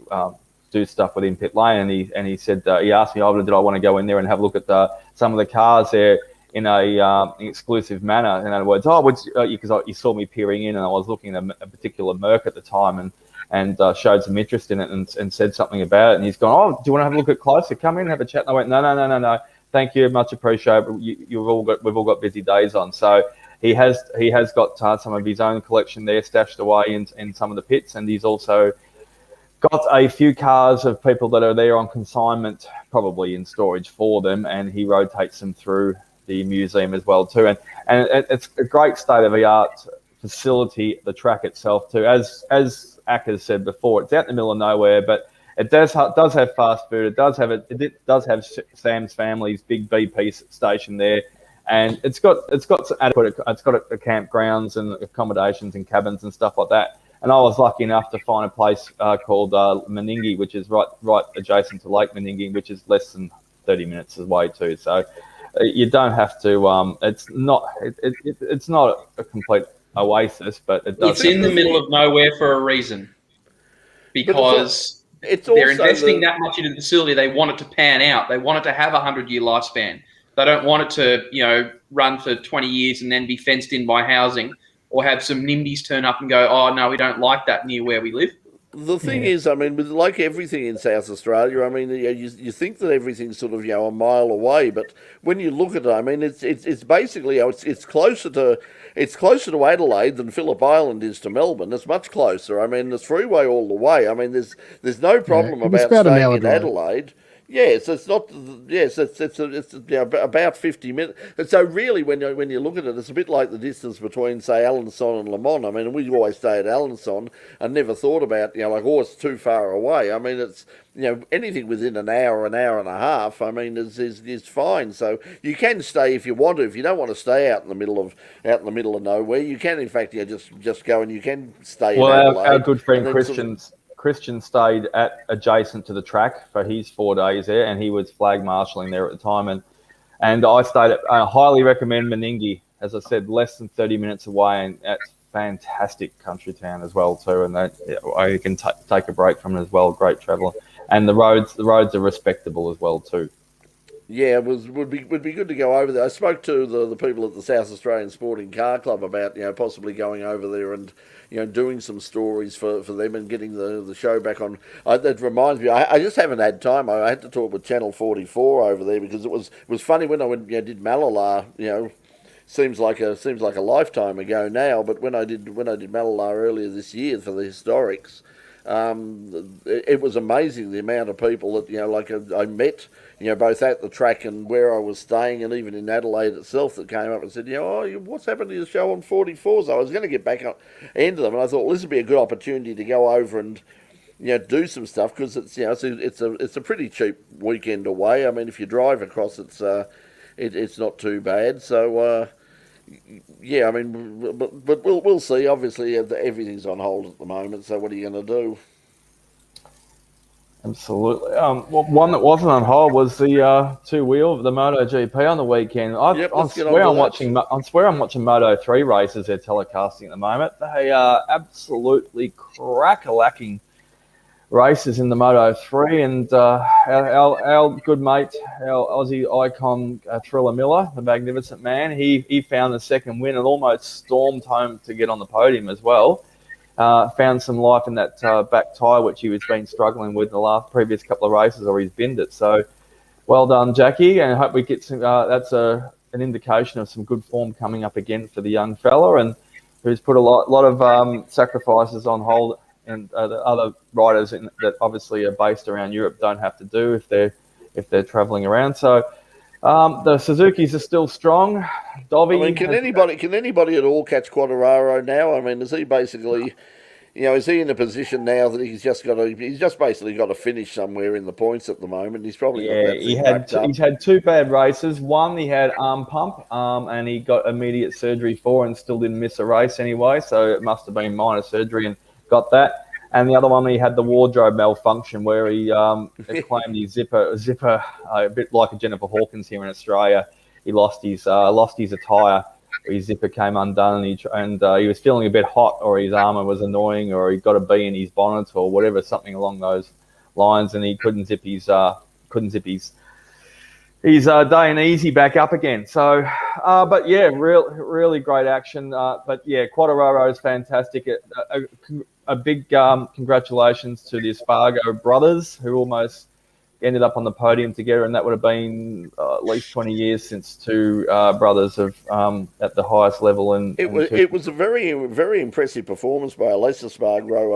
C: do stuff within Pit Lane, and he said, he asked me, did I want to go in there and have a look at some of the cars there in an exclusive manner. In other words, because he saw me peering in, and I was looking at a particular Merc at the time, and showed some interest in it, and said something about it. And he's gone, do you want to have a look at closer? Come in and have a chat. And I went, no. Thank you, much appreciated. We've all got busy days on. So he has got some of his own collection there stashed away in some of the pits, and he's also got a few cars of people that are there on consignment, probably in storage for them, and he rotates them through the museum as well too. And it's a great state-of-the-art facility, the track itself too. As Akers said before, it's out in the middle of nowhere, but it does have fast food. It does have Sam's family's big BP station there, and it's got some adequate. It's got a campgrounds and accommodations and cabins and stuff like that. And I was lucky enough to find a place called Meningie, which is right adjacent to Lake Meningie, which is less than 30 minutes away too. So you don't have to. It's not a complete oasis, but
F: it's in the middle of nowhere for a reason, because they're investing that much into the facility. They want it to pan out. They want it to have a 100-year lifespan. They don't want it to run for 20 years and then be fenced in by housing, or have some NIMBYs turn up and go, oh, no, we don't like that near where we live.
A: The thing is, I mean, with like everything in South Australia, I mean, you think that everything's sort of a mile away, but when you look at it, I mean, it's basically it's closer to Adelaide than Phillip Island is to Melbourne. It's much closer. I mean, there's freeway all the way. I mean, there's no problem about staying in Adelaide. Yes, it's not. Yes, it's about 50 minutes. And so really, when you look at it, it's a bit like the distance between, say, Alençon and Le Mans. I mean, we always stay at Alençon and never thought about it's too far away. I mean, it's anything within an hour and a half. I mean, is fine. So you can stay if you want to. If you don't want to stay out in the middle of nowhere, you can in fact just go and you can stay.
C: Well,
A: in Adelaide,
C: our good friend Christian stayed adjacent to the track for his 4 days there, and he was flag marshalling there at the time. And I stayed at, I highly recommend Meningie, as I said, less than 30 minutes away, and that's fantastic country town as well too. And you can take a break from it as well. Great traveller, and the roads are respectable as well too.
A: Yeah, it would be good to go over there. I spoke to the people at the South Australian Sporting Car Club about possibly going over there and doing some stories for them and getting the show back on. That reminds me, I just haven't had time. I had to talk with Channel 44 over there because it was funny when I went did Malala. Seems like a lifetime ago now. But when I did Malala earlier this year for the historics. It was amazing the amount of people that I met, both at the track and where I was staying, and even in Adelaide itself, that came up and said, what's happened to the show on 44? So I was going to get back into them, and I thought, well, this would be a good opportunity to go over and do some stuff, because it's a pretty cheap weekend away. I mean, if you drive across, it's not too bad. So. Yeah, I mean, but we'll see. Obviously, everything's on hold at the moment. So what are you going to do?
C: Absolutely. One that wasn't on hold was the two-wheel of the MotoGP on the weekend. I swear I'm watching Moto 3 races they're telecasting at the moment. They are absolutely crack-a-lacking races in the Moto 3, and our good mate, our Aussie icon, Thriller Miller, the magnificent man, he found the second win and almost stormed home to get on the podium as well. Found some life in that back tyre, which he was been struggling with the previous couple of races, or he's binned it. So well done, Jackie, and I hope we get some. That's an indication of some good form coming up again for the young fella, and who's put a lot of sacrifices on hold, and the other riders that obviously are based around Europe don't have to do if they're travelling around. So the Suzukis are still strong. Dovi,
A: I mean, can anybody at all catch Quattararo now? I mean, is he basically, is he in a position now that he's just basically got to finish somewhere in the points at the moment? He's probably got that thing wrapped up.
C: He's had two bad races. One, he had arm pump, and he got immediate surgery for, and still didn't miss a race anyway. So it must have been minor surgery and got that. And the other one, he had the wardrobe malfunction where he claimed his zipper, a bit like a Jennifer Hawkins here in Australia. He lost his attire. His zipper came undone, and he was feeling a bit hot, or his armour was annoying, or he got a bee in his bonnet, or whatever, something along those lines, and he couldn't zip his day and easy back up again. So, but yeah, really great action. But yeah, Quattararo is fantastic. A big congratulations to the Espargo brothers, who almost ended up on the podium together, and that would have been at least 20 years since two brothers have at the highest level. It
A: was a very, very impressive performance by Alex Espargaro.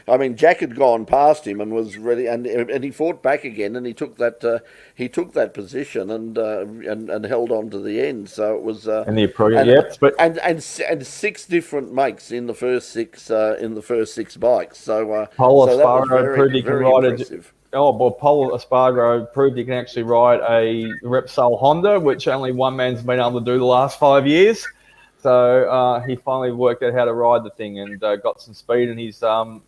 A: I mean, Jack had gone past him and was ready, and he fought back again, and he took that position and held on to the end. So it was and 6 different makes in the first six bikes. So
C: Paul
A: that was
C: Espargaro proved he can ride
A: impressive.
C: Paul Espargaro proved he can actually ride a Repsol Honda, which only one man's been able to do the last 5 years. So he finally worked out how to ride the thing and got some speed. And he's some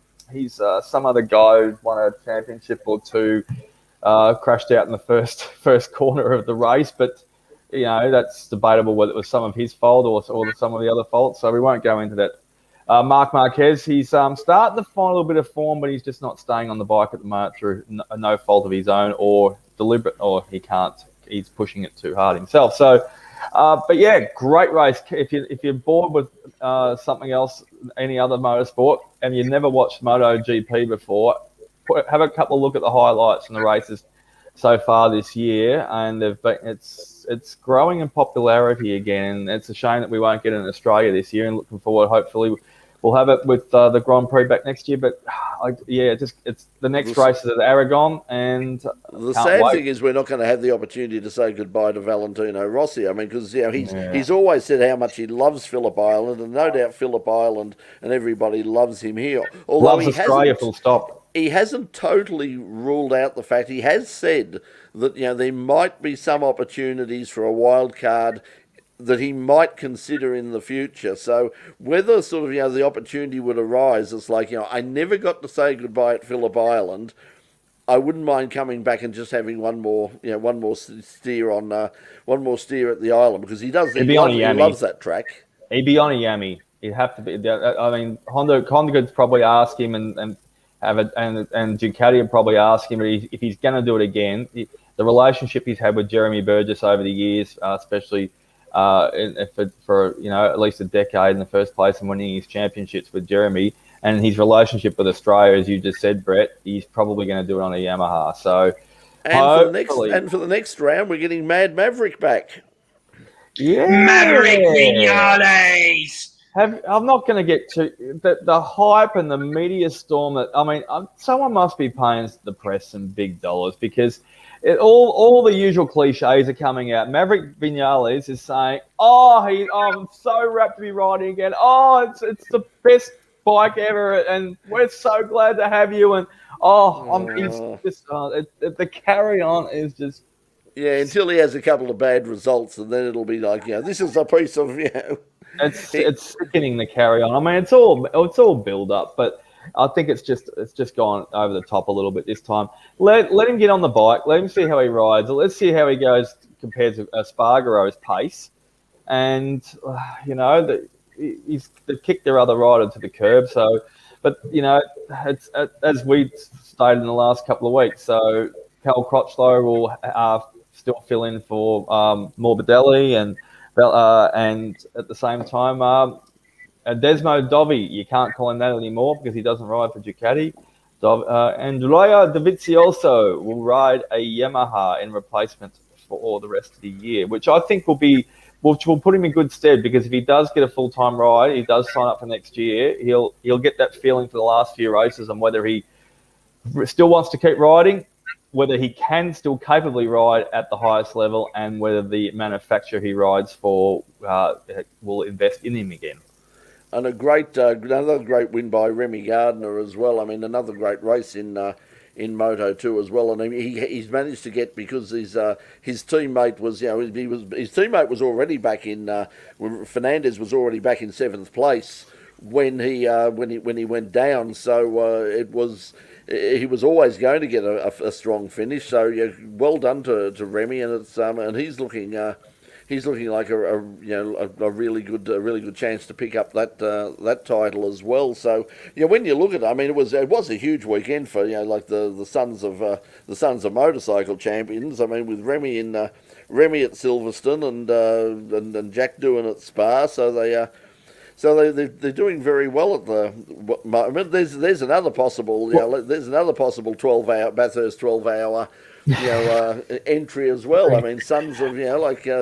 C: other guy who won a championship or two, crashed out in the first corner of the race. But that's debatable whether it was some of his fault or some of the other faults. So we won't go into that. Marc Marquez, he's starting to find a little bit of form, but he's just not staying on the bike at the moment through no fault of his own or deliberate, or he can't. He's pushing it too hard himself. So, but yeah, great race. If you're bored with something else, any other motorsport, and you've never watched MotoGP before, have a couple of look at the highlights and the races so far this year, and it's growing in popularity again. And it's a shame that we won't get it in Australia this year. And looking forward, hopefully, we'll have it with the Grand Prix back next year. But it's the next race is at Aragon, and
A: the sad thing is we're not going to have the opportunity to say goodbye to Valentino Rossi. I mean, because he's always said how much he loves Phillip Island, and no doubt Phillip Island and everybody loves him here. Although
C: loves Australia, full stop.
A: He hasn't totally ruled out the fact. He has said that there might be some opportunities for a wild card that he might consider in the future. So whether sort of the opportunity would arise, it's like I never got to say goodbye at Phillip Island. I wouldn't mind coming back and just having one more steer at the island, because he loves that track.
C: He'd be on a Yami. He'd have to be. I mean, Honda could probably ask him and Ducati would probably ask him if he's going to do it again. The relationship he's had with Jeremy Burgess over the years, especially for at least a decade in the first place and winning his championships with Jeremy, and his relationship with Australia, as you just said, Brett, he's probably going to do it on a Yamaha. So,
A: for the next round, we're getting Mad Maverick back.
C: Yeah,
D: Maverick Vinales.
C: I'm not going to get to the hype and the media storm. Someone must be paying the press some big dollars, because all the usual cliches are coming out. Maverick Vinales is saying, I'm so rapt to be riding again. Oh, it's the best bike ever, and we're so glad to have you. And the carry on is just.
A: Yeah, until he has a couple of bad results, and then it'll be like, this is a piece of,
C: It's sickening, the carry on. I mean, it's all build up, but I think it's just gone over the top a little bit this time. Let him get on the bike. Let him see how he rides. Let's see how he goes compared to Espargaro's pace. And they've kicked their other rider to the curb. So But it's as we stated in the last couple of weeks. So Cal Crotchlow will still fill in for Morbidelli, and at the same time, Desmo Dovi, you can't call him that anymore because he doesn't ride for Ducati. Andrea Dovizioso will ride a Yamaha in replacement for the rest of the year, which I think will put him in good stead, because if he does get a full-time ride, he does sign up for next year, he'll get that feeling for the last few races on whether he still wants to keep riding, whether he can still capably ride at the highest level, and whether the manufacturer he rides for will invest in him again.
A: And another great win by Remy Gardner as well. I mean, another great race in Moto 2 as well. And he's managed to get, because his teammate was, his teammate was already back in. Fernandez was already back in 7th place when he went down. So he was always going to get a strong finish. So yeah, well done to Remy, and he's looking like a really good chance to pick up that title as well. So when you look at it, I mean, it was a huge weekend for like the sons of motorcycle champions. I mean, with Remy at Silverstone and Jack Doohan at Spa. So they're doing very well at the moment. There's another possible there's another possible 12-hour Bathurst 12-hour entry as well. I mean, sons of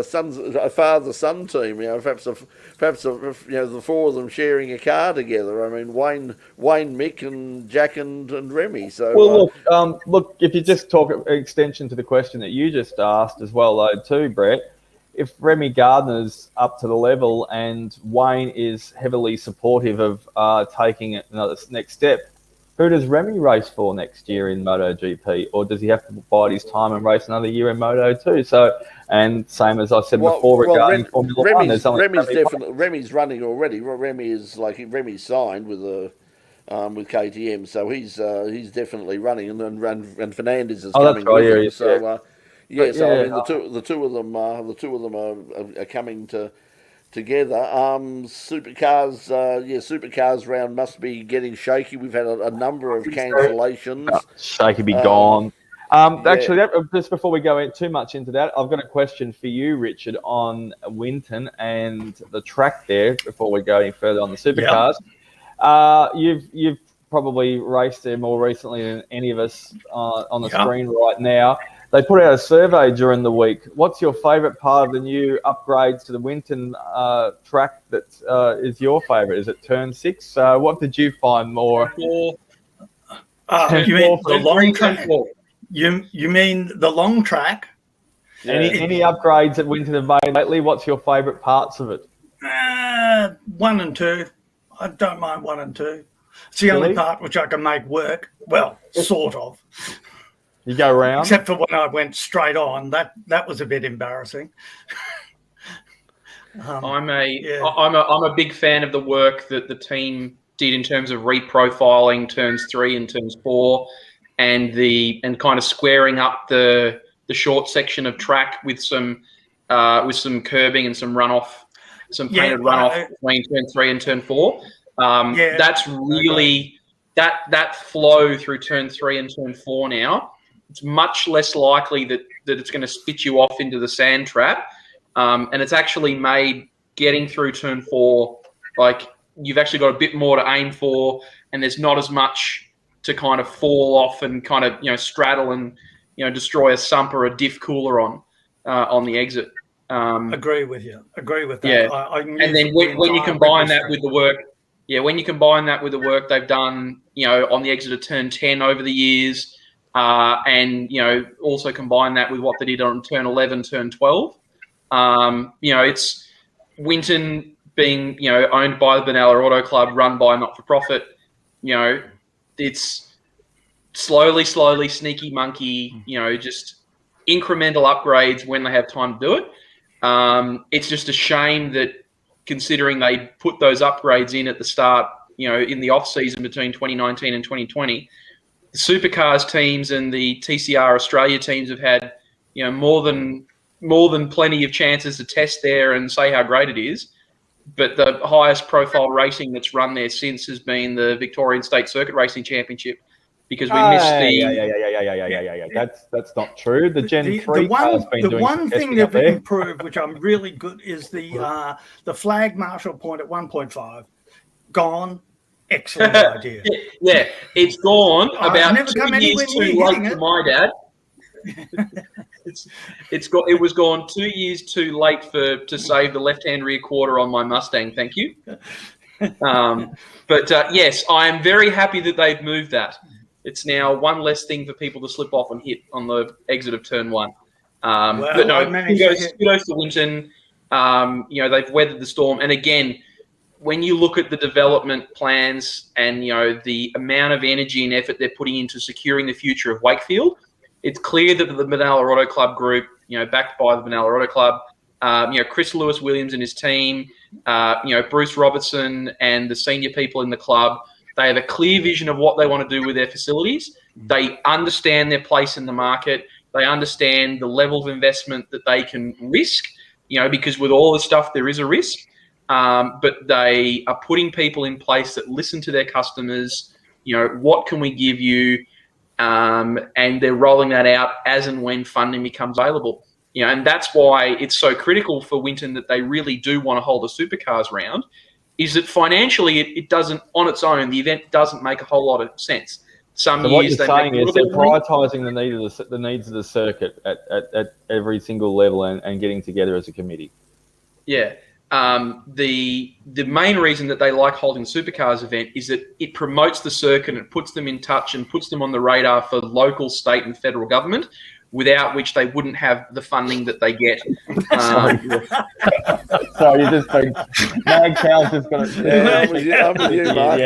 A: sons, a father-son team. Perhaps the four of them sharing a car together. I mean, Wayne, Mick, and Jack and Remy. So
C: look, if you just talk extension to the question that you just asked as well, though, too, Brett. If Remy Gardner's up to the level and Wayne is heavily supportive of taking another next step, who does Remy race for next year in MotoGP? Or does he have to bide his time and race another year in Moto 2? So, and same as I said before regarding Formula 1, there's only
A: Remy's running already. Remy's signed with KTM, so he's definitely running, and Fernandez is coming with him. So. Yes, I mean the two of them are coming together. Supercars round must be getting shaky. We've had a number of cancellations.
C: Shaky be gone. Actually, just before we go too much into that, I've got a question for you, Richard, on Winton and the track there. Before we go any further on the supercars, you've probably raced there more recently than any of us on the screen right now. They put out a survey during the week. What's your favourite part of the new upgrades to the Winton track that is your favourite? Is it Turn 6? What did you find more?
D: You mean the long track? You mean the long track?
C: Any upgrades that Winton have made lately? What's your favourite parts of it?
D: 1 and 2. I don't mind 1 and 2. It's the only part which I can make work. Well, sort of.
C: You go round?
D: Except for when I went straight on. That was a bit embarrassing.
F: I'm a big fan of the work that the team did in terms of reprofiling turns 3 and turns 4, and kind of squaring up the short section of track with some curbing and some runoff, some painted runoff between turn 3 and turn 4. That's really that flow through turn 3 and turn 4 now. It's much less likely that it's going to spit you off into the sand trap. And it's actually made getting through turn 4, like you've actually got a bit more to aim for, and there's not as much to kind of fall off and kind of, straddle and, destroy a sump or a diff cooler on the exit.
D: Agree with you. Agree with that.
F: Yeah. And then when you combine that with the work, they've done, on the exit of turn 10 over the years, and also combine that with what they did on turn 11, turn 12. It's Winton being owned by the Benalla Auto Club, run by a not-for-profit. It's slowly, sneaky monkey. Just incremental upgrades when they have time to do it. It's just a shame that, considering they put those upgrades in at the start, in the off season between 2019 and 2020. The Supercars teams and the TCR Australia teams have had, more than plenty of chances to test there and say how great it is. but the highest profile racing that's run there since has been the Victorian State Circuit Racing Championship, because we missed the.
C: Yeah. That's not true. The Gen 3 car's been doing
D: the one thing
C: testing up
D: they've
C: there.
D: improved, which I'm really good, is the flag marshal point at 1.5 gone. Excellent idea.
F: Yeah, it's gone
D: I've
F: about
D: never
F: 2
D: come
F: years
D: anywhere
F: too
D: near
F: late
D: hitting
F: for
D: it.
F: my dad. It was gone 2 years too late to save the left-hand rear quarter on my Mustang. Thank you. But yes, I am very happy that they've moved that. It's now one less thing for people to slip off and hit on the exit of turn one. But no, kudos to Winton. They've weathered the storm, and again, when you look at the development plans and the amount of energy and effort they're putting into securing the future of Wakefield, it's clear that the Benalla Auto Club group, backed by the Benalla Auto Club, Chris Lewis Williams and his team, Bruce Robertson and the senior people in the club, they have a clear vision of what they want to do with their facilities. They understand their place in the market. They understand the level of investment that they can risk, because with all the stuff there is a risk. But they are putting people in place that listen to their customers. What can we give you? And they're rolling that out as and when funding becomes available. And that's why it's so critical for Winton that they really do want to hold a supercars round, is that financially it doesn't, on its own, the event doesn't make a whole lot of sense.
C: So what you're saying is they're prioritising the needs of the circuit at every single level and getting together as a committee.
F: Yeah. The main reason that they like holding the supercars event is that it promotes the circuit and it puts them in touch and puts them on the radar for local, state and federal government, without which they wouldn't have the funding that they get.
C: Sorry, you just been Mag Cow's just got it.
A: I'm with you, Mark.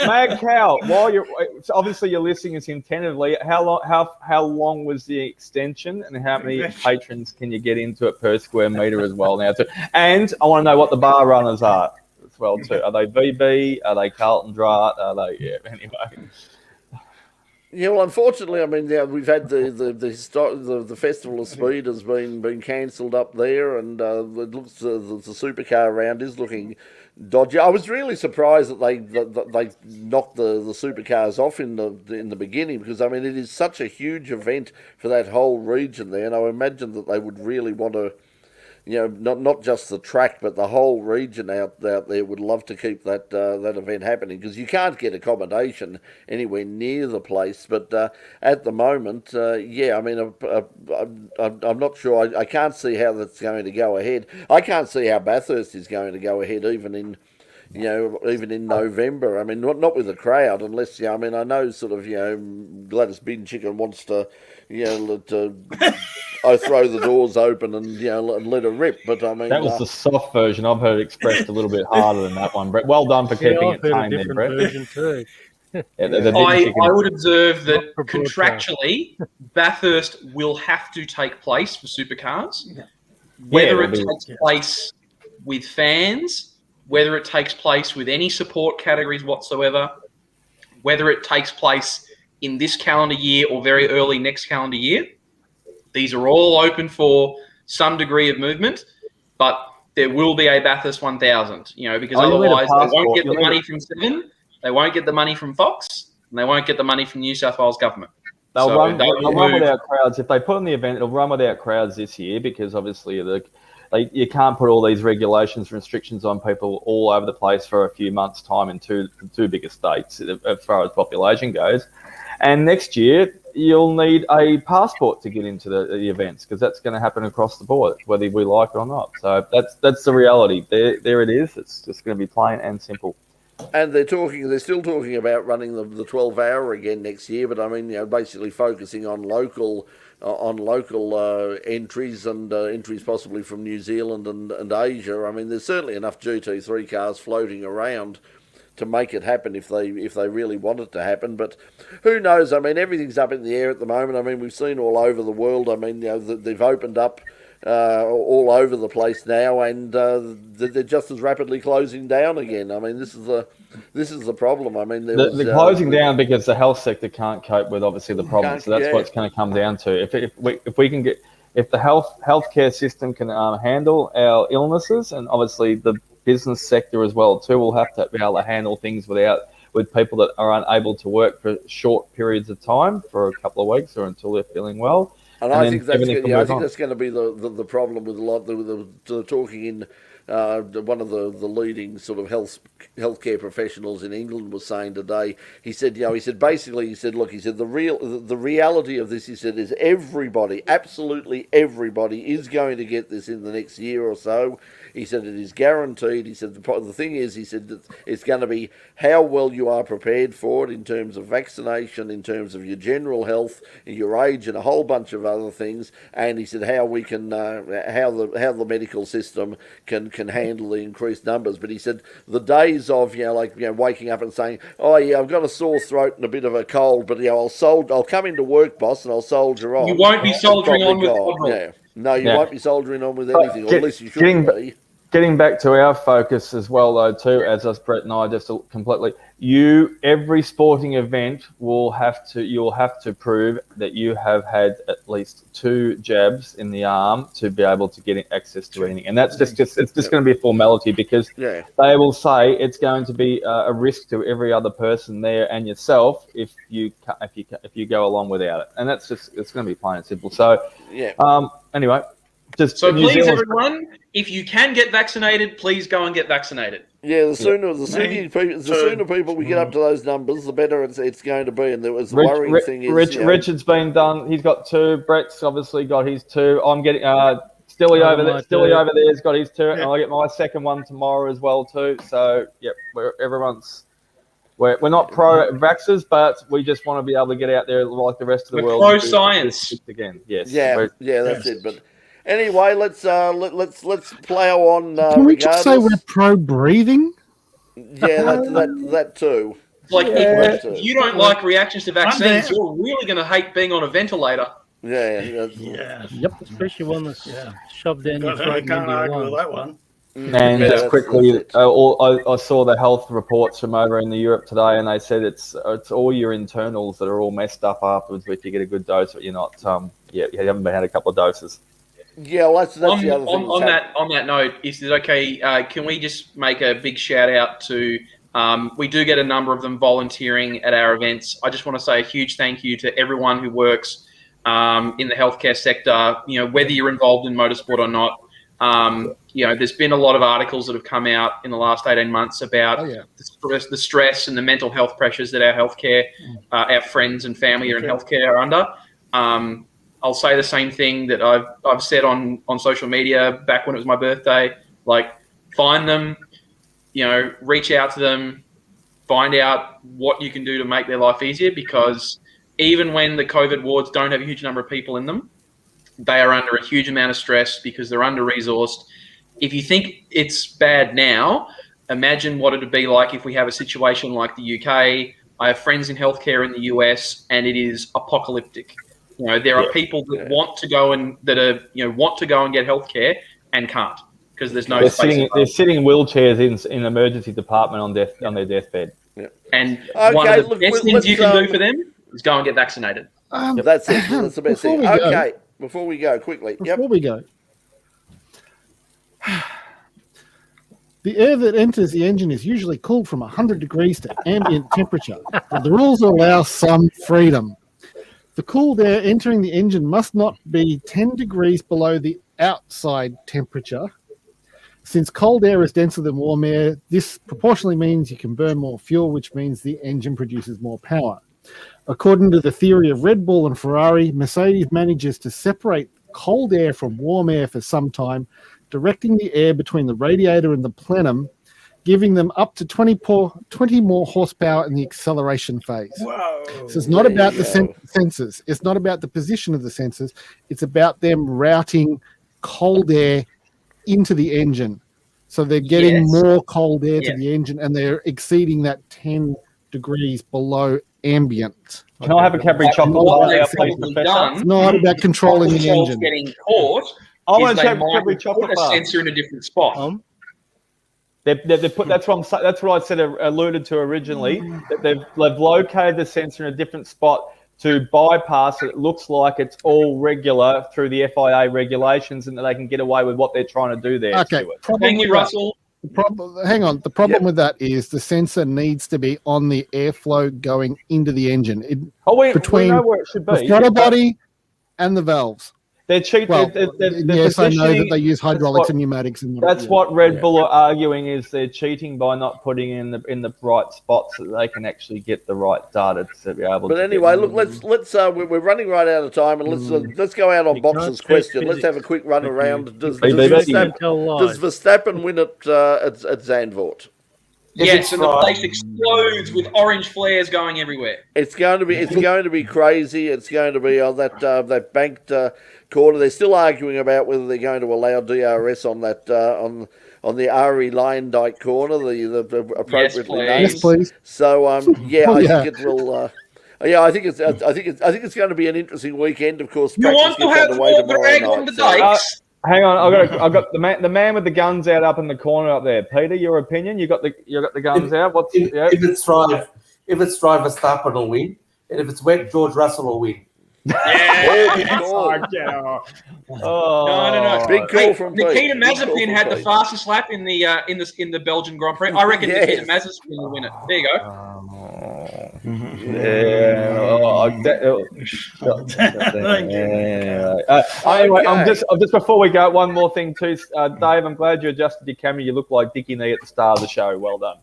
C: Mag Cow, while you're obviously you're listening us attentively, how long was the extension, and how many patrons can you get into it per square meter as well now too? And I want to know what the bar runners are as well too. Are they VB? Are they Carlton Drat? Are they anyway?
A: Yeah, well, unfortunately, I mean, we've had the Festival of Speed has been cancelled up there, and it looks the supercar round is looking dodgy. I was really surprised that they knocked the supercars off in the beginning, because I mean it is such a huge event for that whole region there, and I imagine that they would really want to. Not just the track, but the whole region out there would love to keep that event happening, because you can't get accommodation anywhere near the place. But at the moment, I mean, I'm not sure. I can't see how that's going to go ahead. I can't see how Bathurst is going to go ahead, even in November. I mean, not with a crowd, unless I mean, I know sort of Gladys Bin Chicken wants to I throw the doors open and and let her rip. But I mean,
C: that was the soft version. I've heard it expressed a little bit harder than that one, Brett. Well done for keeping it tame there, Brett.
E: Version too.
F: I would observe that contractually, Bathurst will have to take place for supercars, whether it takes place with fans, whether it takes place with any support categories whatsoever, whether it takes place in this calendar year or very early next calendar year. These are all open for some degree of movement, but there will be a Bathurst 1000, because otherwise they won't get the money from Seven, they won't get the money from Fox, and they won't get the money from New South Wales government.
C: They'll run without crowds. If they put on the event, it'll run without crowds this year, because obviously you can't put all these regulations and restrictions on people all over the place for a few months' time in two bigger states as far as population goes. And next year, you'll need a passport to get into the events, because that's going to happen across the board, whether we like it or not. So that's the reality. There it is. It's just going to be plain and simple.
A: And they're still talking about running the 12-hour again next year, but I mean, basically focusing on local entries and entries possibly from New Zealand and Asia. I mean, there's certainly enough GT3 cars floating around to make it happen if they really want it to happen. But who knows? I mean, everything's up in the air at the moment. I mean, we've seen all over the world. I mean, they've opened up all over the place now, and they're just as rapidly closing down again. I mean, this is the problem. I mean,
C: they're closing down because the health sector can't cope with obviously the problem. So that's what it's going to come down to. If we can get if the healthcare system can handle our illnesses, and obviously the business sector as well too, will have to be able to handle things with people that are unable to work for short periods of time for a couple of weeks or until they're feeling well.
A: And I think that's going to be the problem with a lot of the talking in. One of the leading sort of healthcare professionals in England was saying today. He said, look, the reality of this, he said, is everybody, absolutely everybody, is going to get this in the next year or so. He said it is guaranteed. He said the thing is, he said that it's going to be how well you are prepared for it in terms of vaccination, in terms of your general health, your age, and a whole bunch of other things. And he said how we can, how the medical system can handle the increased numbers. But he said the days of waking up and saying, oh yeah, I've got a sore throat and a bit of a cold, but I'll come into work, boss, and I'll soldier on.
F: You won't be soldiering on with
A: yeah. No, you won't be soldiering on with anything, or at least you shouldn't be.
C: Getting back to our focus as well, though, too, as us, Brett and I, just completely. Every sporting event you'll have to prove that you have had at least 2 jabs in the arm to be able to get access to anything, and that's just going to be a formality because they will say it's going to be a risk to every other person there and yourself if you go along without it, and it's going to be plain and simple. So anyway.
F: So please, everyone, if you can get vaccinated, please go and get vaccinated.
A: Yeah, the sooner people we get up to those numbers, the better it's going to be. And there was the worrying thing is
C: Richard's been done. He's got 2. Brett's obviously got his 2. I'm getting Stilly over there. Stilly over there's got his 2, and I'll get my second one tomorrow as well too. So we're not pro-vaxxers, but we just want to be able to get out there like the rest of the world.
F: Pro-science
C: again. Yes.
A: Yeah, that's it. But anyway, let's plow on.
B: Can we just say we're pro-breathing?
A: Yeah, that too.
F: Like if you don't like reactions to vaccines, you're really going to hate being on a ventilator.
A: Yeah.
B: Yep.
E: Especially one that's shoved down your throat.
D: Can't argue with that one.
C: And just quickly, I saw the health reports from over in Europe today, and they said it's all your internals that are all messed up afterwards. If you get a good dose, but you're not, you haven't had a couple of doses.
A: Yeah, well, that's the other thing.
F: On that note, is it okay? Can we just make a big shout out to? We do get a number of them volunteering at our events. I just want to say a huge thank you to everyone who works in the healthcare sector. Whether you're involved in motorsport or not. There's been a lot of articles that have come out in the last 18 months about the stress and the mental health pressures that our healthcare, our friends and family in healthcare are under. I'll say the same thing that I've said on social media back when it was my birthday. Like, find them, reach out to them, find out what you can do to make their life easier, because even when the COVID wards don't have a huge number of people in them, they are under a huge amount of stress because they're under-resourced. If you think it's bad now, imagine what it would be like if we have a situation like the UK. I have friends in healthcare in the US, and it is apocalyptic. There are people that want to go and want to go and get healthcare and can't because there's no space.
C: They're sitting in wheelchairs in emergency department on their deathbed.
A: Yeah.
F: And one of the best things you can do for them is go and get vaccinated.
A: That's it. That's the best thing. Okay. Before we go, quickly.
B: Before we go. The air that enters the engine is usually cooled from 100 degrees to ambient temperature, but the rules allow some freedom. The cooled air entering the engine must not be 10 degrees below the outside temperature. Since cold air is denser than warm air, this proportionally means you can burn more fuel, which means the engine produces more power. According to the theory of Red Bull and Ferrari, Mercedes manages to separate cold air from warm air for some time, directing the air between the radiator and the plenum, giving them up to 20 more horsepower in the acceleration phase.
D: Whoa.
B: So it's not about the sensors. It's not about the position of the sensors. It's about them routing cold air into the engine. So they're getting more cold air to the engine, and they're exceeding that 10 degrees below ambient.
C: Can I have a Cadbury chocolate?
B: It's not about controlling the engine.
F: Getting caught.
C: I want to have Cadbury chocolate
F: bar. Sensor in a different spot.
C: They put that's what I said alluded to originally. That they've located the sensor in a different spot to bypass it. It looks like it's all regular through the FIA regulations, and that they can get away with what they're trying to do there.
B: Okay.
C: Stuart.
F: Thank you, Russell.
B: Hang on. The problem with that is the sensor needs to be on the airflow going into the engine.
C: We
B: between
C: know where it should be.
B: the throttle body and the valves.
C: They're cheap.
B: Well, yes, I know that they use
C: that's
B: hydraulics
C: what-
B: and pneumatics. And
C: That's what Red Bull are arguing, is they're cheating by not putting in the right spots so that they can actually get the right data to be able.
A: But
C: to
A: anyway,
C: get
A: look, let's we're running right out of time, and let's go out on
E: You can't
A: Boxer's
E: say
A: question. Let's have a
E: physics.
A: quick run around. Does
E: Tell lies.
A: Verstappen win at Zandvoort?
F: Yes, and the place explodes with orange flares going everywhere.
A: It's going to be crazy. It's going to be on that banked corner. They're still arguing about whether they're going to allow DRS on that on the Ari Lyndike corner, the appropriately named.
B: Yes, please.
A: So I think it will. I think it's going to be an interesting weekend. Of course,
F: You want to have more drag on the dikes?
C: Hang on, I've got the man with the guns out up in the corner up there. Peter, your opinion? You got the guns out.
G: If it's dry Verstappen will win, and if it's wet, George Russell will win.
F: Yeah. No.
A: Big call from Pete.
F: Nikita
A: Big call
F: Mazepin
A: from
F: had the
A: Pete.
F: fastest lap in the Belgian Grand Prix. I reckon
A: Yes.
F: Nikita Mazepin will win it. There you go.
C: Anyway,
A: Okay.
C: just before we go, one more thing too, Dave. I'm glad you adjusted your camera. You look like Dickie Nee at the start of the show. Well done.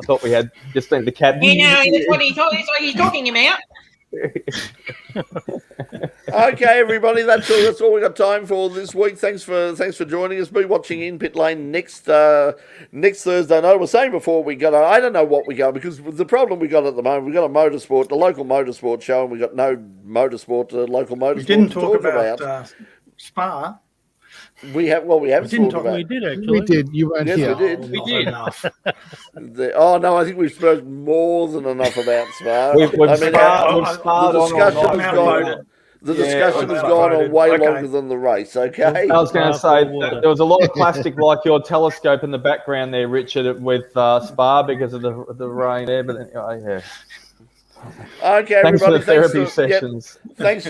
C: I thought we had just the cat.
F: That's what he's talking about.
A: Okay, everybody, that's all we got time for this week. Thanks for joining us. Be watching In Pit Lane next Thursday night. I was saying before we got, I don't know what we got, because the problem we got at the moment, we got a motorsport, the local motorsport show, and we got no motorsport, local motorsport.
D: We didn't
A: to
D: talk about Spa.
A: We have
D: didn't
A: talked
D: talk-
A: about.
E: We did actually.
B: We did. You weren't
A: Yes,
B: here.
A: we did.
F: We did.
D: Enough.
A: No, I think we've spoken more than enough about Spa.
C: We've
A: I mean,
C: sparred
A: the
C: on
A: discussion
C: all
A: has
C: night.
A: gone. The discussion has gone on way longer than the race. Okay.
C: I was going to say there was a lot of plastic like your telescope in the background there, Richard, with Spa because of the rain there. But anyway, yeah.
A: Okay,
C: Thanks for
A: everybody.
C: the therapy sessions.
A: Thanks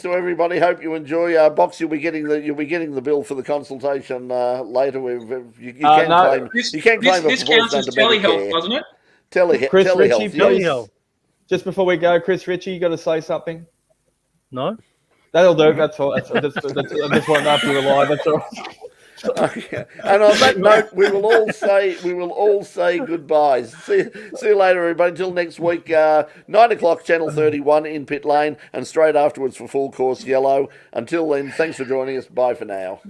A: to everybody. Hope you enjoy. Box, you'll be getting the bill for the consultation later. You can
C: no.
A: claim. You can claim
F: This
A: it
F: counts as telehealth, doesn't it?
C: Chris
A: telehealth.
C: Ritchie,
A: Yes.
C: please.
E: Telehealth.
C: Just before we go, Chris Ritchie, you got to say something.
E: No?
C: That'll do. That's all. I just want to know if you're alive. That's all.
A: Okay. And on that note, we will all say goodbyes. See you later, everybody. Until next week, 9:00, Channel 31 in Pit Lane, and straight afterwards for Full Course Yellow. Until then, thanks for joining us. Bye for now.